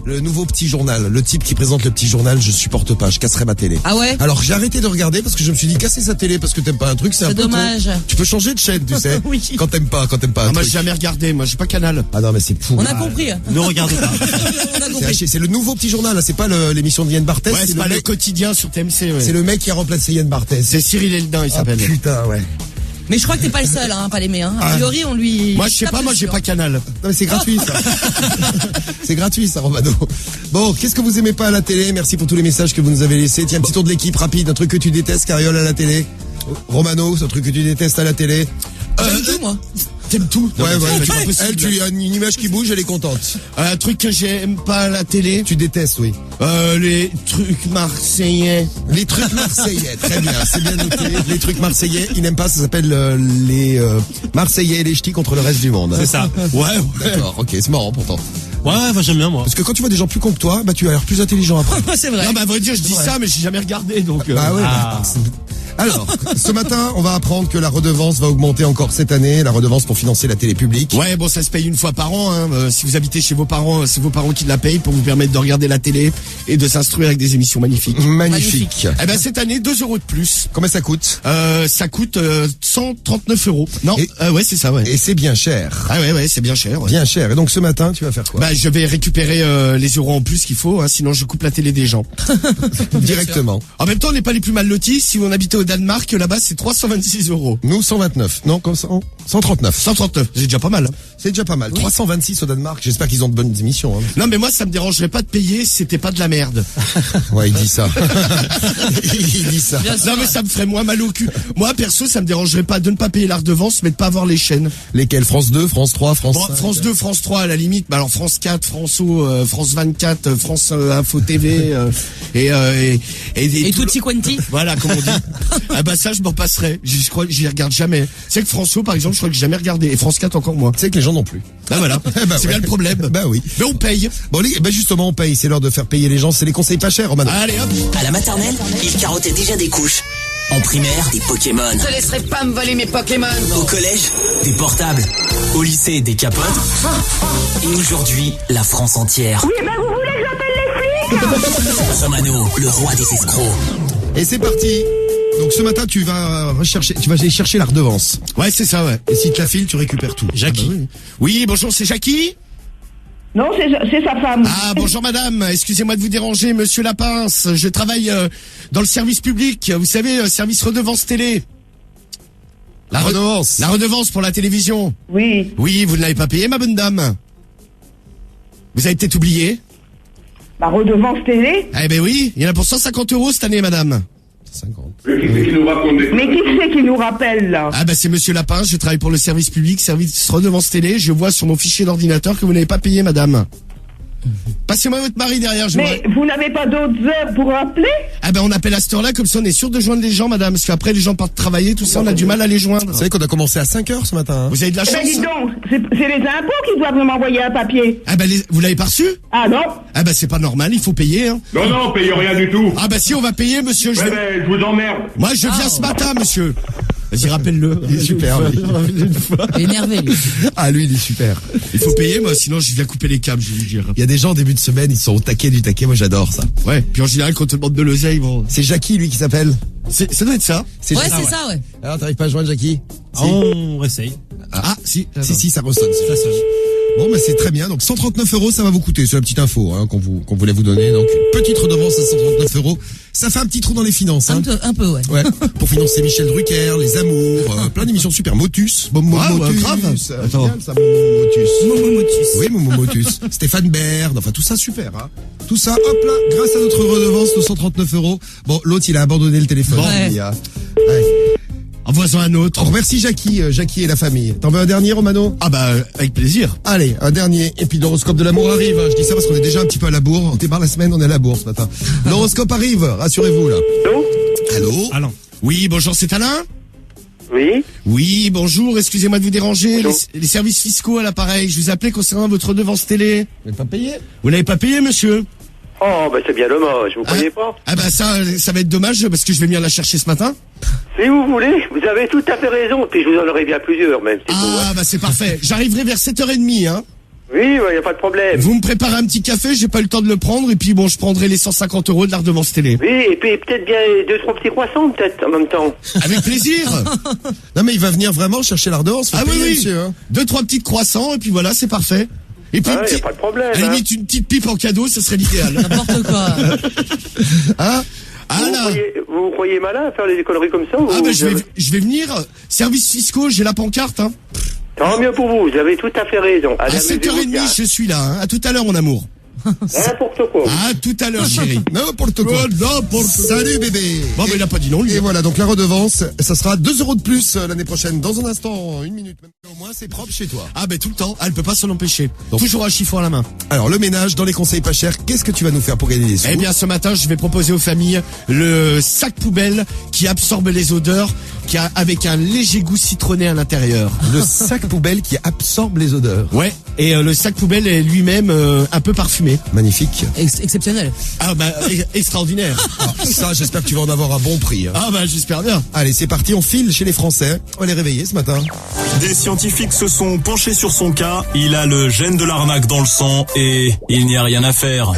Le nouveau petit journal, le type qui présente le petit journal, je supporte pas, je casserai ma télé. Ah ouais? Alors j'ai arrêté de regarder parce que je me suis dit casser sa télé parce que t'aimes pas un truc, c'est un peu dommage. con. Tu peux changer de chaîne, tu sais. Oui. Quand t'aimes pas un Moi truc. j'ai jamais regardé, moi j'ai pas Canal. Ah non mais c'est fou. On a compris. Ne regardez pas. On a C'est compris. haché. C'est le nouveau petit journal, là. C'est pas l'émission de Yann Barthès. Ouais, c'est pas le le mec, quotidien sur TMC. Ouais. c'est le mec qui a remplacé Yann Barthès. C'est Cyril Eldin, il Ah s'appelle. putain, ouais. Mais je crois que t'es pas le seul, hein, pas l'aimer, hein. A priori, on lui. Moi je sais tape pas, moi dessus, j'ai pas Canal. Non mais c'est gratuit ça. C'est gratuit ça, Romano. Bon, qu'est-ce que vous aimez pas à la télé? Merci pour tous les messages que vous nous avez laissés. Tiens, un petit tour de l'équipe rapide, un truc que tu détestes, Cariole, à la télé. Romano, c'est un truc que tu détestes à la télé. J'aime tout, moi. T'aimes tout? Ouais, Non, ouais. c'est pas possible. Elle, tu as une image qui bouge, elle est contente. Un truc que j'aime pas à la télé. Tu détestes, oui. Les trucs marseillais. Les trucs marseillais, très bien, c'est bien noté. Les trucs marseillais, il n'aime pas, ça s'appelle les Marseillais et les ch'tis contre le reste du monde. C'est ça. Ouais. D'accord, ok, c'est marrant pourtant. Ouais, enfin, j'aime bien, moi. Parce que quand tu vois des gens plus cons que toi, bah tu as l'air plus intelligent après. C'est vrai. Non, bah à vrai dire, je dis ça, mais j'ai jamais regardé, donc. Bah ouais. Ah. Alors, ce matin, on va apprendre que la redevance va augmenter encore cette année, la redevance pour financer la télé publique. Ouais, bon, ça se paye une fois par an. Hein. Si vous habitez chez vos parents, c'est vos parents qui la payent pour vous permettre de regarder la télé et de s'instruire avec des émissions magnifiques. Magnifique. Eh ben cette année, 2 € de plus. Combien ça coûte? Ça coûte 139 €. Non, Et- ouais, c'est ça, ouais. Et c'est bien cher. Ah ouais, c'est bien cher. Ouais. Bien cher. Et donc ce matin, tu vas faire quoi? Bah, je vais récupérer les euros en plus qu'il faut, hein, sinon je coupe la télé des gens. Directement. En même temps, on n'est pas les plus mal lotis. Si on habitait au Danemark, là-bas, c'est 326 €. Nous, 129. Non, comme ça, 139. 139, c'est déjà pas mal. Hein. C'est déjà pas mal. 326 au Danemark. J'espère qu'ils ont de bonnes émissions. Hein. Non, mais moi, ça me dérangerait pas de payer si c'était pas de la merde. Ouais, il dit ça. Il dit ça. Bien sûr. Non, mais ça me ferait moins mal au cul. Moi, perso, ça me dérangerait pas de ne pas payer la redevance, mais de pas avoir les chaînes. Lesquels? France 2, France 3, France Bon, 5. France 2, France 3 à la limite, mais alors France 4, France O, France 24, France Info TV Et Tutti Quanti. Voilà, comme on dit. Ah bah ça, je m'en passerai. Je crois que j'y regarde jamais. C'est que France O, par exemple, je crois que j'ai jamais regardé. Et France 4 encore moins. Tu sais que les gens non plus. Bah voilà. Eh ben C'est ouais. bien le problème. Bah oui. Mais on paye. Bon, justement, on paye. C'est l'heure de faire payer les gens. C'est les conseils pas chers, Romano. Allez hop. À la maternelle, il carottait déjà des couches. En primaire, des Pokémon. Je laisserai pas me voler mes Pokémon. Au collège, des portables. Au lycée, des capotes. Et aujourd'hui, la France entière. Oui, ben vous voulez que j'appelle les flics? Romano, le roi des escrocs. Et c'est parti. Donc ce matin, tu vas aller chercher la redevance. Ouais, c'est ça, ouais. Et si te la file, tu récupères tout. Jackie. Ah bah oui. Oui, bonjour, c'est Jackie. Non, c'est sa femme. Ah, bonjour madame, excusez-moi de vous déranger, monsieur Lapince, je travaille dans le service public, vous savez, service redevance télé. La redevance. La redevance pour la télévision. Oui. Oui, vous ne l'avez pas payé, ma bonne dame. Vous avez peut-être oublié. La redevance télé. Eh ben oui, il y en a pour 150 € cette année, madame. 50. Mais qui c'est qui nous rappelle, là? Ah ben c'est monsieur Lapince, je travaille pour le service public, service redevance télé, je vois sur mon fichier d'ordinateur que vous n'avez pas payé, madame. Passez-moi votre mari derrière, je Mais vois. vous n'avez pas d'autres heures pour rappeler? Ah ben on appelle à cette heure-là, comme ça on est sûr de joindre les gens, madame, parce qu'après les gens partent travailler, tout ça, on a du mal à les joindre. Vous savez qu'on a commencé à 5h ce matin. Hein. Vous avez de la Eh ben, dis chance. donc, c'est les impôts qui doivent m'envoyer un papier. Ah ben vous l'avez pas reçu? Ah non? Ah ben c'est pas normal, il faut payer, hein. Non, payez rien du tout. Ah ben si on va payer, monsieur, je Ouais, vais... mais je vous emmerde. Moi je viens ce matin, monsieur. Vas-y, rappelle-le. Il est super. lui. Il est énervé, lui. Ah, lui, il est super. Il faut payer, moi, sinon je viens couper les câbles, je vais vous dire. Il y a des gens au début de semaine, ils sont au taquet du taquet. Moi, j'adore ça. Ouais, puis en général, quand on demande de l'oseille, bon... C'est Jackie, lui, qui s'appelle. Ça doit être ça. C'est Ouais, Jackie. c'est ça, ouais. Alors, t'arrives pas à joindre Jackie? Si. On essaye. Ah, si. Si, ça ressonne. Ça sonne. Bon, bah, c'est très bien. Donc, 139 € ça va vous coûter. C'est la petite info, hein, qu'on voulait vous donner. Donc, petite redevance à 139 €. Ça fait un petit trou dans les finances, hein. Un peu, ouais. Ouais. Pour financer Michel Drucker, Les Amours, plein d'émissions super. Motus. Ah, ouais, Motus. grave. Attends. Génial, ça, Motus. Momomotus. Oui, Motus. Stéphane Baird. Enfin, tout ça, super, hein. Tout ça, hop là, grâce à notre redevance de 139 €. Bon, l'autre, il a abandonné le téléphone. Ouais. Ouais. Envoie-en un autre. On remercie Jackie et la famille. T'en veux un dernier, Romano? Ah bah, avec plaisir. Allez, un dernier. Et puis l'horoscope de l'amour arrive. Je dis ça parce qu'on est déjà un petit peu à la bourre. On démarre la semaine, on est à la bourre ce matin. L'horoscope arrive, rassurez-vous là. Allô? Allons. Oui, bonjour, c'est Alain? Oui. Oui, bonjour, excusez-moi de vous déranger. Bonjour. Les services fiscaux à l'appareil, je vous appelais concernant votre redevance télé. Vous n'êtes pas payé? Vous l'avez pas payé, monsieur? Oh, bah c'est bien dommage, vous croyez pas? Ah bah ça va être dommage parce que je vais venir la chercher ce matin. Si vous voulez, vous avez tout à fait raison, puis je vous en aurai bien plusieurs même. C'est Ah bah c'est parfait. J'arriverai vers 7h30, hein. Oui, il n'y a pas de problème. Vous me préparez un petit café, j'ai pas eu le temps de le prendre, et puis bon, je prendrai les 150 € de la redevance télé. Oui, et puis peut-être bien 2-3 petits croissants, peut-être, en même temps. Avec plaisir. Non mais il va venir vraiment chercher la redevance. Ah faut payer, oui, monsieur, hein. 2-3 petits croissants, et puis voilà, c'est parfait. Et puis, Ah, y a pas de problème, à la hein. limite, une petite pipe en cadeau, ce serait l'idéal. N'importe quoi. Hein? Ah là. Vous vous croyez malin à faire des conneries comme ça Ah ou ben vous avez- je vais venir. Services fiscaux, j'ai la pancarte. Hein. Tant mieux pour vous, vous avez tout à fait raison. À 7h30, je suis là. Hein. À tout à l'heure, mon amour. N'importe quoi. À tout à l'heure, chérie. N'importe quoi. Salut bébé. Bon, mais il a pas dit non, lui. Et voilà, donc la redevance, ça sera 2 € de plus l'année prochaine. Dans un instant, 1 minute. Même au moins, c'est propre chez toi. Ah ben tout le temps, elle peut pas s'en empêcher. Toujours un chiffon à la main. Alors, le ménage, dans les conseils pas chers, qu'est-ce que tu vas nous faire pour gagner des sous? Eh bien, ce matin, je vais proposer aux familles le sac poubelle qui absorbe les odeurs, avec un léger goût citronné à l'intérieur. Le sac poubelle qui absorbe les odeurs. Ouais. Et le sac poubelle est lui-même un peu parfumé. Magnifique. Exceptionnel. Ah bah extraordinaire. Ça, j'espère que tu vas en avoir un bon prix. Hein. Ah bah j'espère bien. Allez, c'est parti, on file chez les Français. On va les réveiller ce matin. Des scientifiques se sont penchés sur son cas. Il a le gène de l'arnaque dans le sang et il n'y a rien à faire.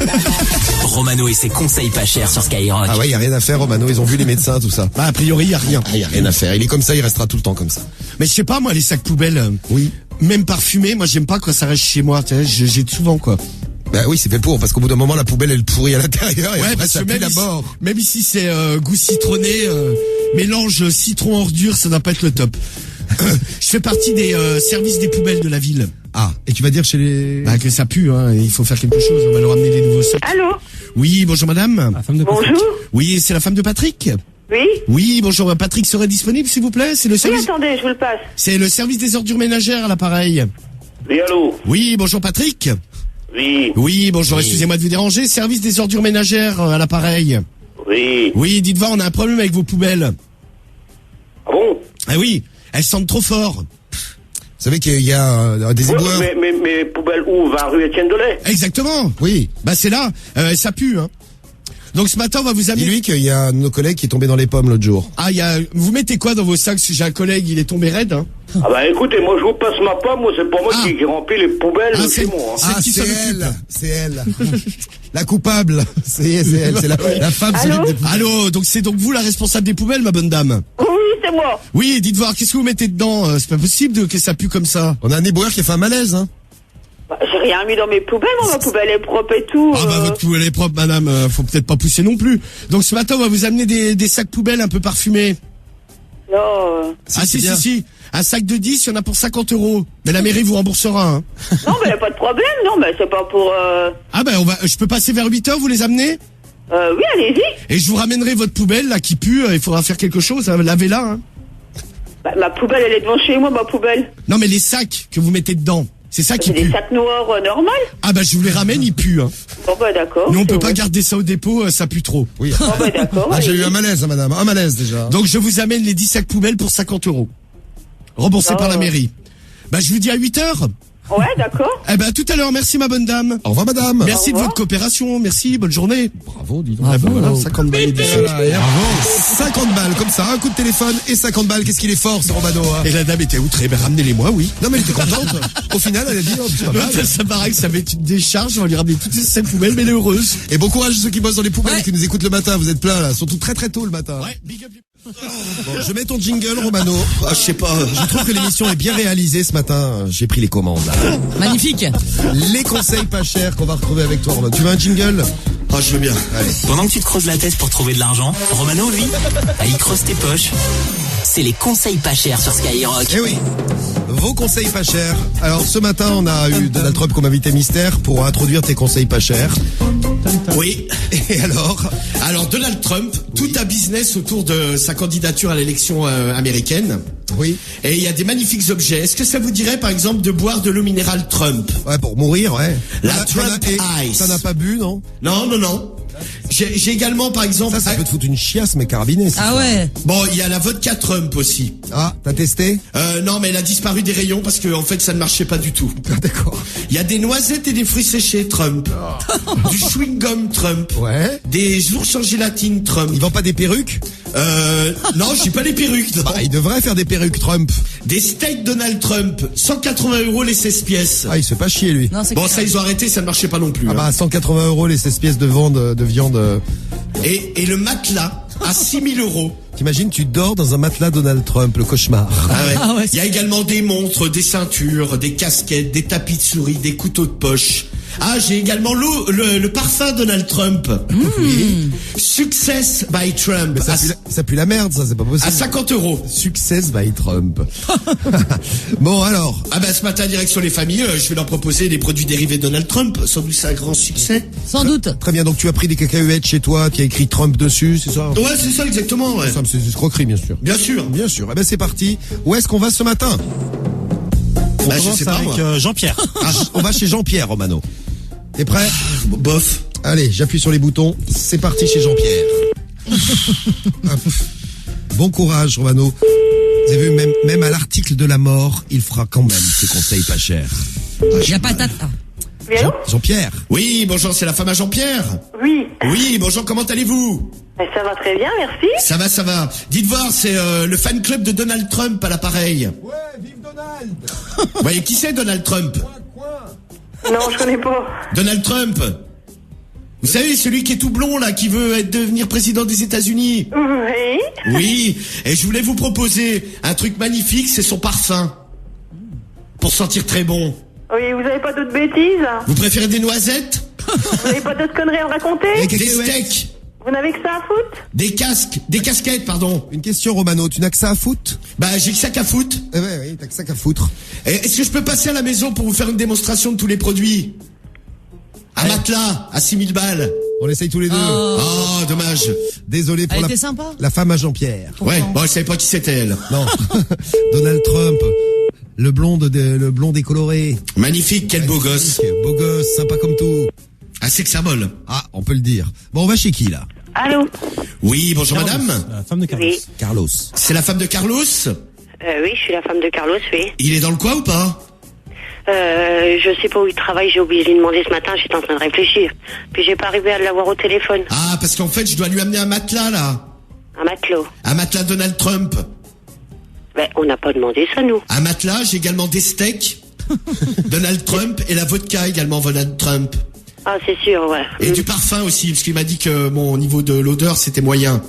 Romano et ses conseils pas chers sur Skyrock. Ah ouais, y a rien à faire, Romano. Ils ont vu les médecins, tout ça. Bah a priori y a rien. Ah, y a rien à faire. Il est comme ça, il restera tout le temps comme ça. Mais je sais pas moi les sacs poubelles. Oui. Même parfumés, moi j'aime pas quand ça reste chez moi. Tu sais, j'ai souvent quoi. Bah oui, c'est fait pour, parce qu'au bout d'un moment, la poubelle, elle pourrit à l'intérieur et après, parce ça que pue d'abord. même ici c'est goût citronné, mélange citron ordure, ça doit pas être le top. Je fais partie des services des poubelles de la ville. Ah, et tu vas dire chez les... Bah que ça pue, hein. Il faut faire quelque chose. On va leur amener des nouveaux sacs. Allô? Oui, bonjour madame. La femme de Patrick. Bonjour? Oui, c'est la femme de Patrick. Oui? Oui, bonjour. Patrick serait disponible, s'il vous plaît. C'est le Oui, service. attendez, je vous le passe. C'est le service des ordures ménagères à l'appareil. Oui, allô? Oui, bonjour Patrick. Oui, Oui, bonjour. Excusez-moi de vous déranger. Service des ordures ménagères à l'appareil. oui. Oui, dites voir, on a un problème avec vos poubelles. Ah bon? Ah oui, elles sentent trop fort. Vous savez qu'il y a des Ouais, éboueurs. mais poubelle où? Va rue Étienne Delay? Exactement. Oui. Bah c'est là. Ça pue. Hein. Donc ce matin, on va vous amener. Dis-lui qu'il y a un de nos collègues qui est tombé dans les pommes l'autre jour. Ah, vous mettez quoi dans vos sacs? Parce que j'ai un collègue, il est tombé raide. Hein. Ah bah écoutez, moi je vous passe ma pomme, moi c'est pas moi Ah. qui remplis les poubelles Ah, chez moi. Hein. C'est qui s'en occupe. C'est elle. La coupable. C'est elle. C'est la femme Allô s'occupe des poubelles. Allô, donc c'est donc vous la responsable des poubelles, ma bonne dame? Oui, c'est moi. Oui, dites voir, qu'est-ce que vous mettez dedans? C'est pas possible que ça pue comme ça. On a un éboueur qui a fait un malaise, hein. Bah, j'ai rien mis dans mes poubelles, moi, ma poubelle est propre et tout. Ah bah votre poubelle est propre, madame, faut peut-être pas pousser non plus. Donc ce matin, on va vous amener des sacs poubelles un peu parfumés. Non, Ah si. Un sac de 10, il y en a pour 50 €. Mais la mairie vous remboursera. Hein. non, mais y a pas de problème, non, mais c'est pas pour... Ah bah je peux passer vers 8h, vous les amenez? Oui, allez-y. Et je vous ramènerai votre poubelle là qui pue, il faudra faire quelque chose, hein, lavez-la. Hein. Bah, ma poubelle, elle est devant chez moi, ma poubelle. Non mais les sacs que vous mettez dedans, c'est ça qui C'est des pue. sacs noirs normaux. Ah bah je vous les ramène, ils puent. Hein. Bon, bah d'accord. Nous on peut c'est pas vrai. garder ça au dépôt, ça pue trop. Oui. Bon, bah d'accord. Ah, j'ai eu allez-y. un malaise, hein, madame. Un malaise, déjà. Donc je vous amène les 10 sacs poubelles pour 50 €. Remboursés Oh. par la mairie. Bah je vous dis à 8h. Ouais, d'accord. Eh ben à tout à l'heure, merci ma bonne dame. Au revoir, madame. Merci de revoir. votre coopération, merci, bonne journée. Bravo, dis donc. Ah ben voilà, 50 balles et 10. Voilà, et bravo. 50 balles, comme ça, un coup de téléphone et 50 balles. Qu'est-ce qu'il est fort, ce Romano, hein. Et la dame était outrée, ben ramenez-les-moi, oui. Non, mais elle était contente. Au final, elle a dit, oh, c'est pas mal. Ça paraît que ça va être une décharge, on va lui ramener toutes ces 7 poubelles, mais elle est heureuse. Et bon courage à ceux qui bossent dans les poubelles, Ouais. qui nous écoutent le matin. Vous êtes plein, là. Surtout très très tôt le matin. Ouais, big up. Bon, je mets ton jingle, Romano. Ah, je sais pas. Je trouve que l'émission est bien réalisée ce matin. J'ai pris les commandes, là. Magnifique. Les conseils pas chers qu'on va retrouver avec toi, Romano. Tu veux un jingle? Ah, je veux bien. Allez. Pendant que tu te creuses la tête pour trouver de l'argent, Romano, lui, il creuse tes poches. C'est les conseils pas chers sur Skyrock. Eh oui. Vos conseils pas chers. Alors, ce matin, on a eu Donald Trump comme invité mystère pour introduire tes conseils pas chers. Oui. Et alors? Alors Donald Trump, tout un business autour de sa candidature à l'élection américaine. Oui. Et il y a des magnifiques objets. Est-ce que ça vous dirait par exemple de boire de l'eau minérale Trump? Ouais, pour mourir, ouais. La T'en as- Trump et Ice. T'en as pas bu, non? Non, non, non. J'ai également par exemple... Ça peut te foutre une chiasse, mais carabinée. Ah ouais. Bon, il y a la vodka Trump aussi. Ah, t'as testé? Non, mais elle a disparu des rayons parce que en fait ça ne marchait pas du tout. Ah, d'accord. Il y a des noisettes et des fruits séchés Trump. Du chewing-gum Trump. Ouais. Des ours en gélatine Trump. Ils vendent pas des perruques? Non, j'ai pas les perruques. Non. Bah, il devrait faire des perruques Trump. Des steaks Donald Trump, 180 € les 16 pièces. Ah, il se fait pas chier, lui. Non, c'est Bon, clair. ça, ils ont arrêté, ça ne marchait pas non plus. Ah bah, 180 € les 16 pièces de viande. Et le matelas à 6 000 €. T'imagines, tu dors dans un matelas Donald Trump, le cauchemar. Ah ouais. ouais, Il y a également des montres, des ceintures, des casquettes, des tapis de souris, des couteaux de poche. Ah, j'ai également le parfum Donald Trump. Oui. Success by Trump. Mais ça pue la merde, ça, c'est pas possible. À 50 €. Success by Trump. Bon, alors. Ah ben ce matin, direction les familles, je vais leur proposer des produits dérivés Donald Trump. Sans doute c'est un grand succès. Sans doute. Très bien, donc tu as pris des cacahuètes chez toi, qui a écrit Trump dessus, c'est ça? Ouais, c'est ça exactement. Ouais. Ça, c'est une escroquerie, bien sûr. Bien sûr. Bien sûr. Eh ben, c'est parti. Où est-ce qu'on va ce matin? Bah, je Commence sais pas avec moi. Jean-Pierre. On va chez Jean-Pierre, Romano. T'es prêt? Bof. Allez, j'appuie sur les boutons. C'est parti chez Jean-Pierre. Hop. Bon courage, Romano. Vous avez vu, même à l'article de la mort, il fera quand même ses conseils pas chers. Il y a patate. Ah. Oui, allô Jean-Pierre. Oui, bonjour, c'est la femme à Jean-Pierre. Oui. Oui, bonjour, comment allez-vous? Ça va très bien, merci. Ça va, ça va. Dites voir, c'est le fan club de Donald Trump à l'appareil. Ouais, vive Donald. Vous voyez qui c'est Donald Trump? Non, je connais pas. Donald Trump. Vous savez, celui qui est tout blond là, qui veut devenir président des États-Unis. Oui. Oui, et je voulais vous proposer un truc magnifique, c'est son parfum. Pour sentir très bon. Oui, vous avez pas d'autres bêtises? Vous préférez des noisettes? Vous avez pas d'autres conneries à me raconter? Des steaks? Vous n'avez que ça à foutre? Des casquettes, pardon. Une question, Romano. Tu n'as que ça à foutre? Bah, j'ai que ça qu'à foutre. Eh ouais, oui, t'as que ça qu'à foutre. Et est-ce que je peux passer à la maison pour vous faire une démonstration de tous les produits? Un matelas à 6 000 balles. On essaye tous les deux. Oh, dommage. Désolé pour Elle était sympa. la femme à Jean-Pierre. Ouais, bon, je savais pas qui c'était elle. Non. Donald Trump. Le blond décoloré. Magnifique, quel beau gosse. Beau gosse, sympa comme tout. Ah, c'est que symbole. Ah, on peut le dire. Bon, on va chez qui, là? Allô? Oui, bonjour madame. La femme de Carlos. Oui. Carlos. C'est la femme de Carlos? Oui, je suis la femme de Carlos, oui. Il est dans le coin ou pas? Je sais pas où il travaille, j'ai oublié de lui demander ce matin, j'étais en train de réfléchir. Puis j'ai pas arrivé à l'avoir au téléphone. Ah, parce qu'en fait, je dois lui amener un matelas, là. Un matelot. Un matelas Donald Trump. Ben, on n'a pas demandé ça, nous. Un matelas, j'ai également des steaks. Donald Trump et la vodka également Donald Trump. Ah, c'est sûr, ouais. Et du parfum aussi, parce qu'il m'a dit que mon niveau de l'odeur, c'était moyen.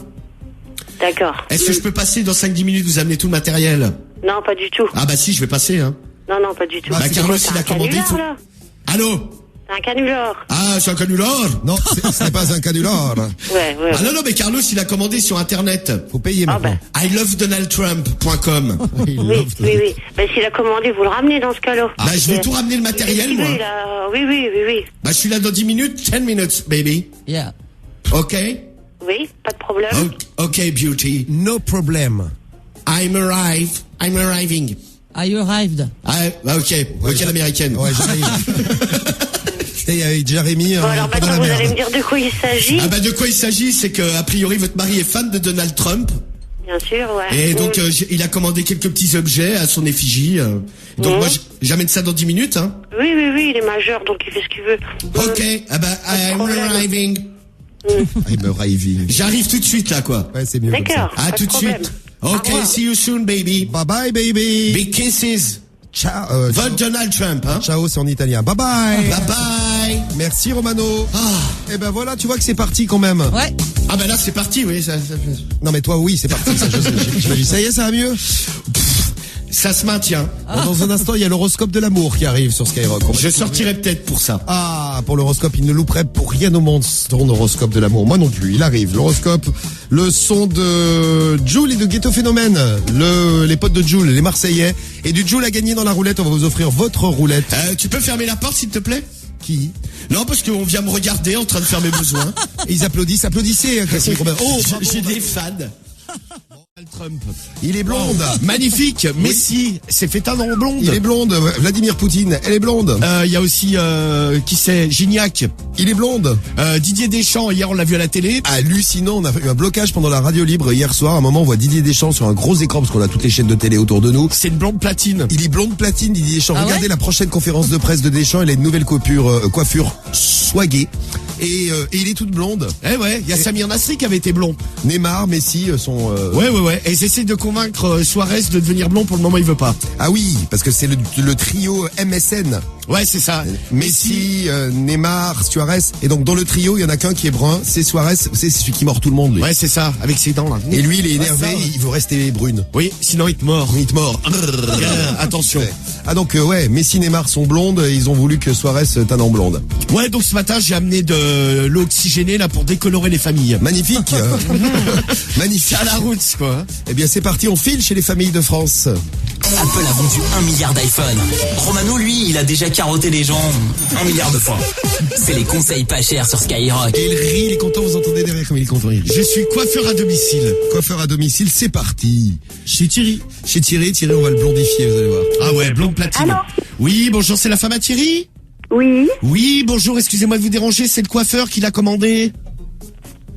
D'accord. Est-ce que je peux passer dans 5-10 minutes, vous amener tout le matériel? Non, pas du tout. Ah bah si, je vais passer, hein. Non, non, pas du tout. Bah, Carlos, C'est il a un commandé canular, tout. là. Allô? C'est un canular. Ah, c'est un canular? Non, ce n'est pas un canular. Ouais, ouais. Ah non, non, mais Carlos, il a commandé sur Internet. Faut payer Ah maintenant. ilovedonaldtrump.com. Oui, oui, oui. Ben, s'il a commandé, vous le ramenez dans ce cas-là. Bah, je vais tout ramener le matériel, moi. Oui, oui, oui, oui. Bah, je suis là dans 10 minutes, 10 minutes, baby. Yeah. Ok? Oui, pas de problème. Ok, beauty. No problem. I'm arriving. Are you arrived? Ah, ok, ok, l'américaine. Ouais, j'arrive. C'était avec Jérémy. Bon, alors pas dans maintenant, la vous allez merde. me dire de quoi il s'agit. Ah bah de quoi il s'agit, c'est que a priori votre mari est fan de Donald Trump Bien sûr, ouais. et donc il a commandé quelques petits objets à son effigie. Donc moi j'amène ça dans 10 minutes. Hein. Oui, oui, oui, il est majeur, donc il fait ce qu'il veut. Ok, ah bah I'm problème. arriving. I'm arriving. J'arrive tout de suite là quoi. Ouais, c'est mieux comme ça. D'accord. À pas tout de problème. suite. Au Ok, revoir. see you soon baby. Bye bye, baby. Big kisses. Ciao. Vote Donald Trump. Hein. Ciao, c'est en italien. Bye bye. Bye bye. Merci, Romano. Ah. Et ben voilà, tu vois que c'est parti quand même. Ouais. Ah bah là c'est parti, oui. Non, mais toi, oui, c'est parti. Ça, j'imagine. Ça y est, ça va mieux. Ça se maintient. Bon, dans un instant, il y a l'horoscope de l'amour qui arrive sur Skyrock. On va- Je sortirai peut-être pour ça. Ah, pour l'horoscope, il ne louperait pour rien au monde ton horoscope de l'amour. Moi non plus, il arrive. L'horoscope, le son de Jul et de Ghetto Phénomène. Les potes de Jul, les Marseillais. Et du Jul à gagner dans la roulette, on va vous offrir votre roulette. Tu peux fermer la porte s'il te plaît? Qui? Non, parce qu'on vient me regarder en train de faire mes besoins. Et ils applaudissent, applaudissez, hein, Christine Robert. Oh, J'ai des fans. Trump. Il est blonde. Magnifique. Messi s'est fait teindre en blonde. Il est blonde. Vladimir Poutine, elle est blonde. Il y a aussi, qui c'est? Gignac. Il est blonde. Didier Deschamps, hier on l'a vu à la télé. Hallucinant, on a eu un blocage pendant la radio libre hier soir. À un moment, on voit Didier Deschamps sur un gros écran parce qu'on a toutes les chaînes de télé autour de nous. C'est une blonde platine. Il est blonde platine, Didier Deschamps. Ah Regardez ouais la prochaine conférence de presse de Deschamps. Il a une nouvelle coiffure swaguée. Et il est toute blonde. Eh ouais, il y a Samir Nasri qui avait été blond. Neymar, Messi sont... Ouais. Et ils essaient de convaincre Suarez de devenir blond, pour le moment il veut pas. Ah oui, parce que c'est le trio MSN. Ouais, c'est ça. Messi, Neymar, Suarez. Et donc dans le trio, il y en a qu'un qui est brun, c'est Suarez, c'est celui qui mord tout le monde, lui. Ouais, c'est ça, avec ses dents là. Et lui, il est énervé, Ouais, ça, ouais. il veut rester brune. Oui, sinon il te mord. Il te mord. Attention. Ah donc ouais, Messi, Neymar sont blondes, et ils ont voulu que Suarez teinte en blonde. Ouais, donc ce matin j'ai amené de l'eau oxygénée là pour décolorer les familles. Magnifique. Magnifique. À la route quoi. Eh bien c'est parti, on file chez les familles de France. Apple a vendu 1 milliard d'iPhone. Romano, lui, il a déjà carotté les gens 1 milliard de fois. C'est les conseils pas chers sur Skyrock. Et il rit, il est content, vous entendez derrière comme il est content. Il rit. Je suis coiffeur à domicile. Coiffeur à domicile, c'est parti. Chez Thierry. Chez Thierry, on va le blondifier, vous allez voir. Ah ouais, blonde platine. Allô Oui, bonjour, c'est la femme à Thierry? Oui, Oui, bonjour, excusez-moi de vous déranger, c'est le coiffeur qui l'a commandé.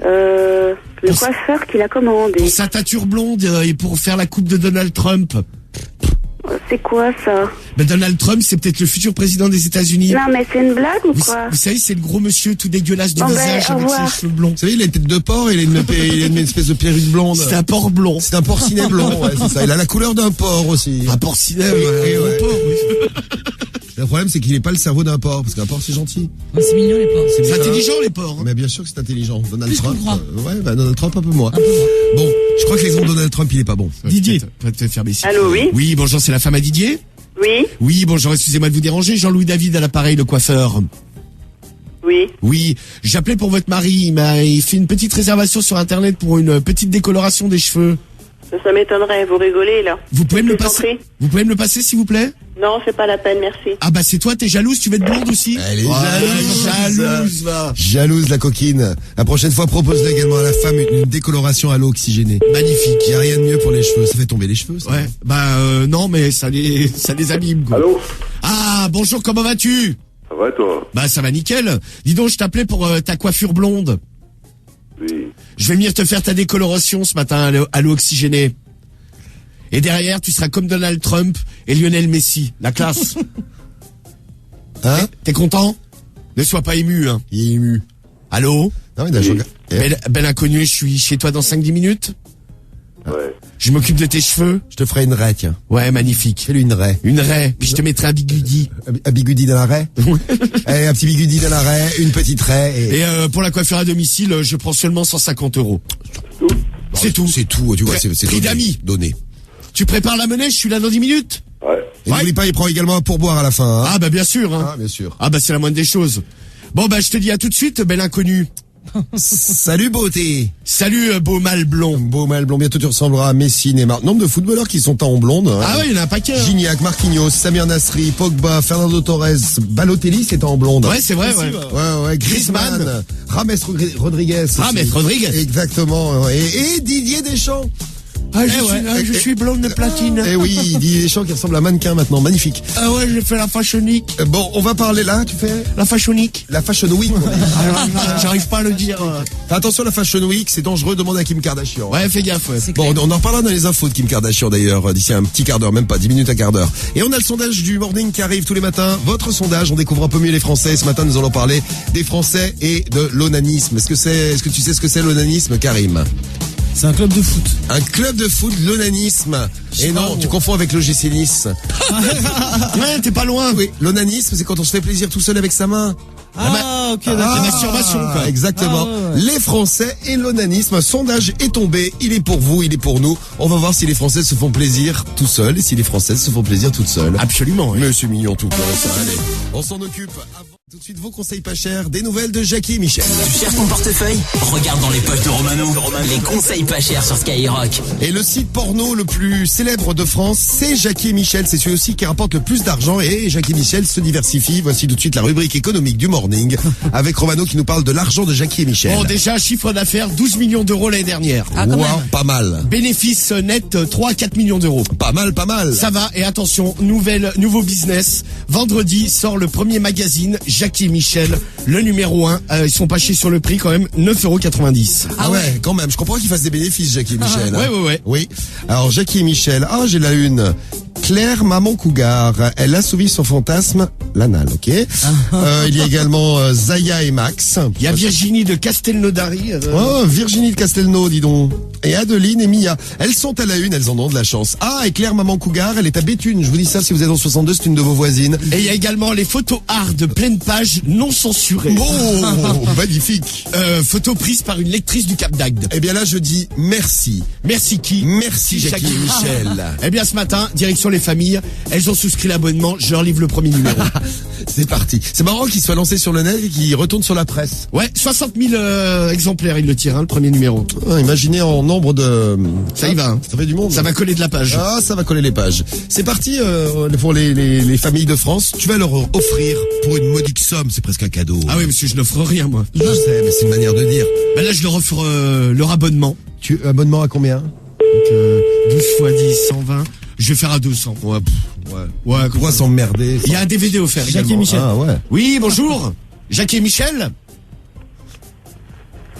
le coiffeur qui l'a commandé. Pour sa teinture blonde et pour faire la coupe de Donald Trump. C'est quoi ça? Ben Donald Trump, c'est peut-être le futur président des États-Unis. Non mais c'est une blague ou Vous, quoi? vous savez, c'est le gros monsieur tout dégueulasse du Bon, ben, visage au avec revoir. ses cheveux blonds. Vous savez, il a une tête de porc, il a une espèce de perruque blonde. C'est un porc blond. C'est un porcinet blond, ouais, c'est ça. Il a la couleur d'un porc aussi. Un porcinet, Oui, un ouais. porc, oui. Le problème, c'est qu'il n'est pas le cerveau d'un porc, parce qu'un porc, c'est gentil. Oh, c'est mignon les porcs. C'est intelligent les porcs. Mais bien sûr que c'est intelligent. Donald Plus qu'on Trump. croit. Ouais, bah Donald Trump un peu moins. Bon, je crois que l'exemple de Donald Trump, il est pas bon. Didier. Peut-être faire Messi. Allô, oui? Oui, bonjour, c'est la femme à Didier. Oui, Oui, bonjour, excusez-moi de vous déranger. Jean-Louis David à l'appareil, le coiffeur. oui. Oui, j'appelais pour votre mari. Il fait une petite réservation sur Internet pour une petite décoloration des cheveux. Ça m'étonnerait, vous rigolez là. Vous pouvez me le Je vous en passer? prie. Vous pouvez me le passer, s'il vous plaît? Non, c'est pas la peine, merci. Ah bah c'est toi, t'es jalouse, tu veux être blonde aussi? Elle est jalouse, va. Jalouse, la coquine. La prochaine fois, propose-le également à la femme une décoloration à l'eau oxygénée. Magnifique. Il n'y a rien de mieux pour les cheveux. Ça fait tomber les cheveux, ça. Ouais, non, mais ça les abîme, quoi. Allô? Ah, bonjour, comment vas-tu? Ça va toi? Bah ça va nickel. Dis donc, je t'appelais pour ta coiffure blonde. Oui. Je vais venir te faire ta décoloration ce matin à l'eau oxygénée. Et derrière, tu seras comme Donald Trump et Lionel Messi. La classe. Hein? T'es content? Ne sois pas ému, hein. Il est ému. Allô? Non, il a choqué. Belle inconnue, je suis chez toi dans 5-10 minutes. Ouais. Je m'occupe de tes cheveux. Je te ferai une raie, tiens. Ouais, magnifique. Fais-lui une raie. Une raie, puis je te mettrai un bigudi. Un bigudi dans la raie? Allez, un petit bigudi dans la raie, une petite raie et... Et pour la coiffure à domicile, je prends seulement 150 €. C'est tout. C'est tout, tu vois, c'est Prix donné. d'amis. Donné. Tu prépares la monnaie, je suis là dans 10 minutes. Ouais. Et n'oublie pas, il prend également un pourboire à la fin, hein. Ah bah bien sûr, hein. Ah, bien sûr. Ah bah c'est la moindre des choses. Bon bah je te dis à tout de suite, belle inconnue. Salut, beauté. Salut beau mâle blond. Beau mal blond, bientôt tu ressembleras à Messi, Neymar. Nombre de footballeurs qui sont en blonde. Hein. Ah ouais, il y en a un paquet. Hein. Gignac, Marquinhos, Samir Nasri, Pogba, Fernando Torres, Balotelli, c'est en blonde. Ouais, c'est vrai, ouais. Ouais, Griezmann, James Rodriguez. aussi. James Rodriguez. Exactement. Ouais. Et Didier Deschamps. Ah, je suis blonde de platine. Eh oui, Didier Deschamps qui ressemble à mannequin maintenant, magnifique. Ah ouais, j'ai fait la Fashion Week. Bon, on va parler là, tu fais La Fashion Week. la Fashion Week. on dit. J'arrive pas à le dire. Attention, la Fashion Week, c'est dangereux, demande à Kim Kardashian. Ouais, fais gaffe. Ouais. Bon, on en reparlera dans les infos de Kim Kardashian d'ailleurs, d'ici un petit quart d'heure, même pas 10 minutes, un quart d'heure. Et on a le sondage du morning qui arrive tous les matins. Votre sondage, on découvre un peu mieux les Français. Ce matin, nous allons parler des Français et de l'onanisme. Est-ce que tu sais ce que c'est l'onanisme, Karim? C'est un club de foot. Un club de foot, l'onanisme. Et non, tu confonds avec l'OGC Nice. Ouais, t'es pas loin. Oui, l'onanisme, c'est quand on se fait plaisir tout seul avec sa main. Ok, La masturbation, quoi. Exactement. Ah, ouais. Les Français et l'onanisme. Un sondage est tombé. Il est pour vous, il est pour nous. On va voir si les Français se font plaisir tout seuls et si les Françaises se font plaisir toutes seules. Absolument. Ouais. Mais c'est mignon tout comme ça. Allez, on s'en occupe. Avant, tout de suite, vos conseils pas chers. Des nouvelles de Jackie et Michel. Tu cherches ton portefeuille? Regarde dans les poches de Romano. Les conseils pas chers sur Skyrock. Et le site porno le plus célèbre de France, c'est Jackie et Michel. C'est celui aussi qui rapporte le plus d'argent. Et Jackie et Michel se diversifient. Voici tout de suite la rubrique économique du morning avec Romano qui nous parle de l'argent de Jackie et Michel. Bon, déjà, chiffre d'affaires, 12 millions d'euros l'année dernière. Ah, quand Wow, même. pas mal. Bénéfice net, 3 à 4 millions d'euros. Pas mal, pas mal. Ça va, et attention, nouveau business. Vendredi sort le premier magazine, Jackie et Michel, le numéro 1. Ils sont pas chiés sur le prix quand même, 9,90 €. Ah ouais, quand même. Je comprends qu'ils fassent des bénéfices, Jackie et Michel. Ouais. Oui. Alors, Jackie et Michel. Ah, j'ai la une. Claire Maman Cougar, elle assouvit son fantasme, l'anal, ok. Il y a également Zaya et Max. Il y a Virginie de Castelnaudary. Oh, Virginie de Castelnau, dis donc. Et Adeline et Mia. Elles sont à la une, elles en ont de la chance. Ah, et Claire Maman Cougar, elle est à Béthune. Je vous dis ça, si vous êtes en 62, c'est une de vos voisines. Et il y a également les photos art de pleine page non censurées. Oh, magnifique. Photos prises par une lectrice du Cap d'Agde. Eh bien là, je dis merci. Merci qui? Merci Jackie et Michel. Eh bien ce matin, direction les familles, elles ont souscrit l'abonnement, je leur livre le premier numéro. C'est parti. C'est marrant qu'il soit lancé sur le net et qu'il retourne sur la presse. Ouais, 60 000 exemplaires, il le tire, le premier numéro. Ah, imaginez en nombre de... Ça y va, hein. Ça fait du monde. Ça va coller de la page. Ah, ça va coller les pages. C'est parti pour les familles de France. Tu vas leur offrir pour une modique somme, c'est presque un cadeau. Ah oui, monsieur, je n'offre rien, moi. Je sais, mais c'est une manière de dire. Ben là, je leur offre leur abonnement. Abonnement à combien? Donc, 12 fois 10, 120. Je vais faire à 200. Ouais. Pourquoi s'emmerder? Il y a un DVD offert Jackie également. et Michel. Ah ouais. Oui, bonjour. Jackie et Michel.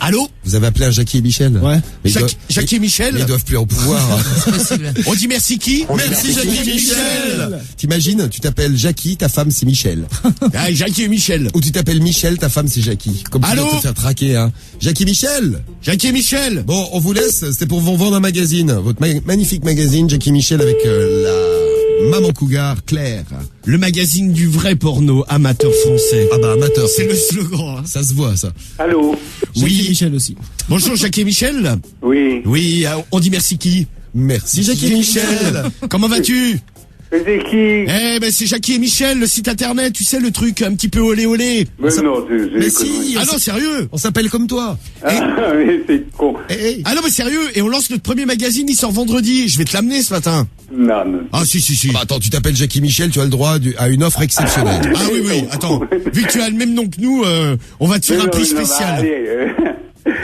Allô? Vous avez appelé un Jackie et Michel? Ouais. Mais Jackie et Michel. ils doivent plus en pouvoir. C'est possible. On dit merci qui? Merci Jackie et Michel. T'imagines, tu t'appelles Jackie, ta femme c'est Michel. Ah, Jackie et Michel. Ou tu t'appelles Michel, ta femme c'est Jackie. Comme tu Allô dois te faire traquer, hein. Jackie Michel. Jackie et Michel. Bon, on vous laisse. C'était pour vous vendre un magazine. Votre magnifique magazine, Jackie Michel avec la Maman Cougar, Claire. Le magazine du vrai porno amateur français. Ah bah amateur, C'est le slogan. Hein. ça se voit ça. Allô? Jackie Oui. et Michel aussi. Bonjour Jackie et Michel. Oui. Oui, on dit merci qui? Merci Jackie et Michel. Comment vas-tu? C'est qui? Eh ben c'est Jackie et Michel, le site internet, tu sais le truc un petit peu olé olé. Mais non, Mais si, Ah non, sérieux. on s'appelle comme toi. Ah, mais c'est con. Eh, Ah non mais sérieux, et on lance notre premier magazine, il sort vendredi. Je vais te l'amener ce matin. Non, non. Ah si. bah attends, tu t'appelles Jackie Michel, tu as le droit à une offre exceptionnelle. Ah oui, attends. Vu que tu as le même nom que nous, on va te faire un prix spécial.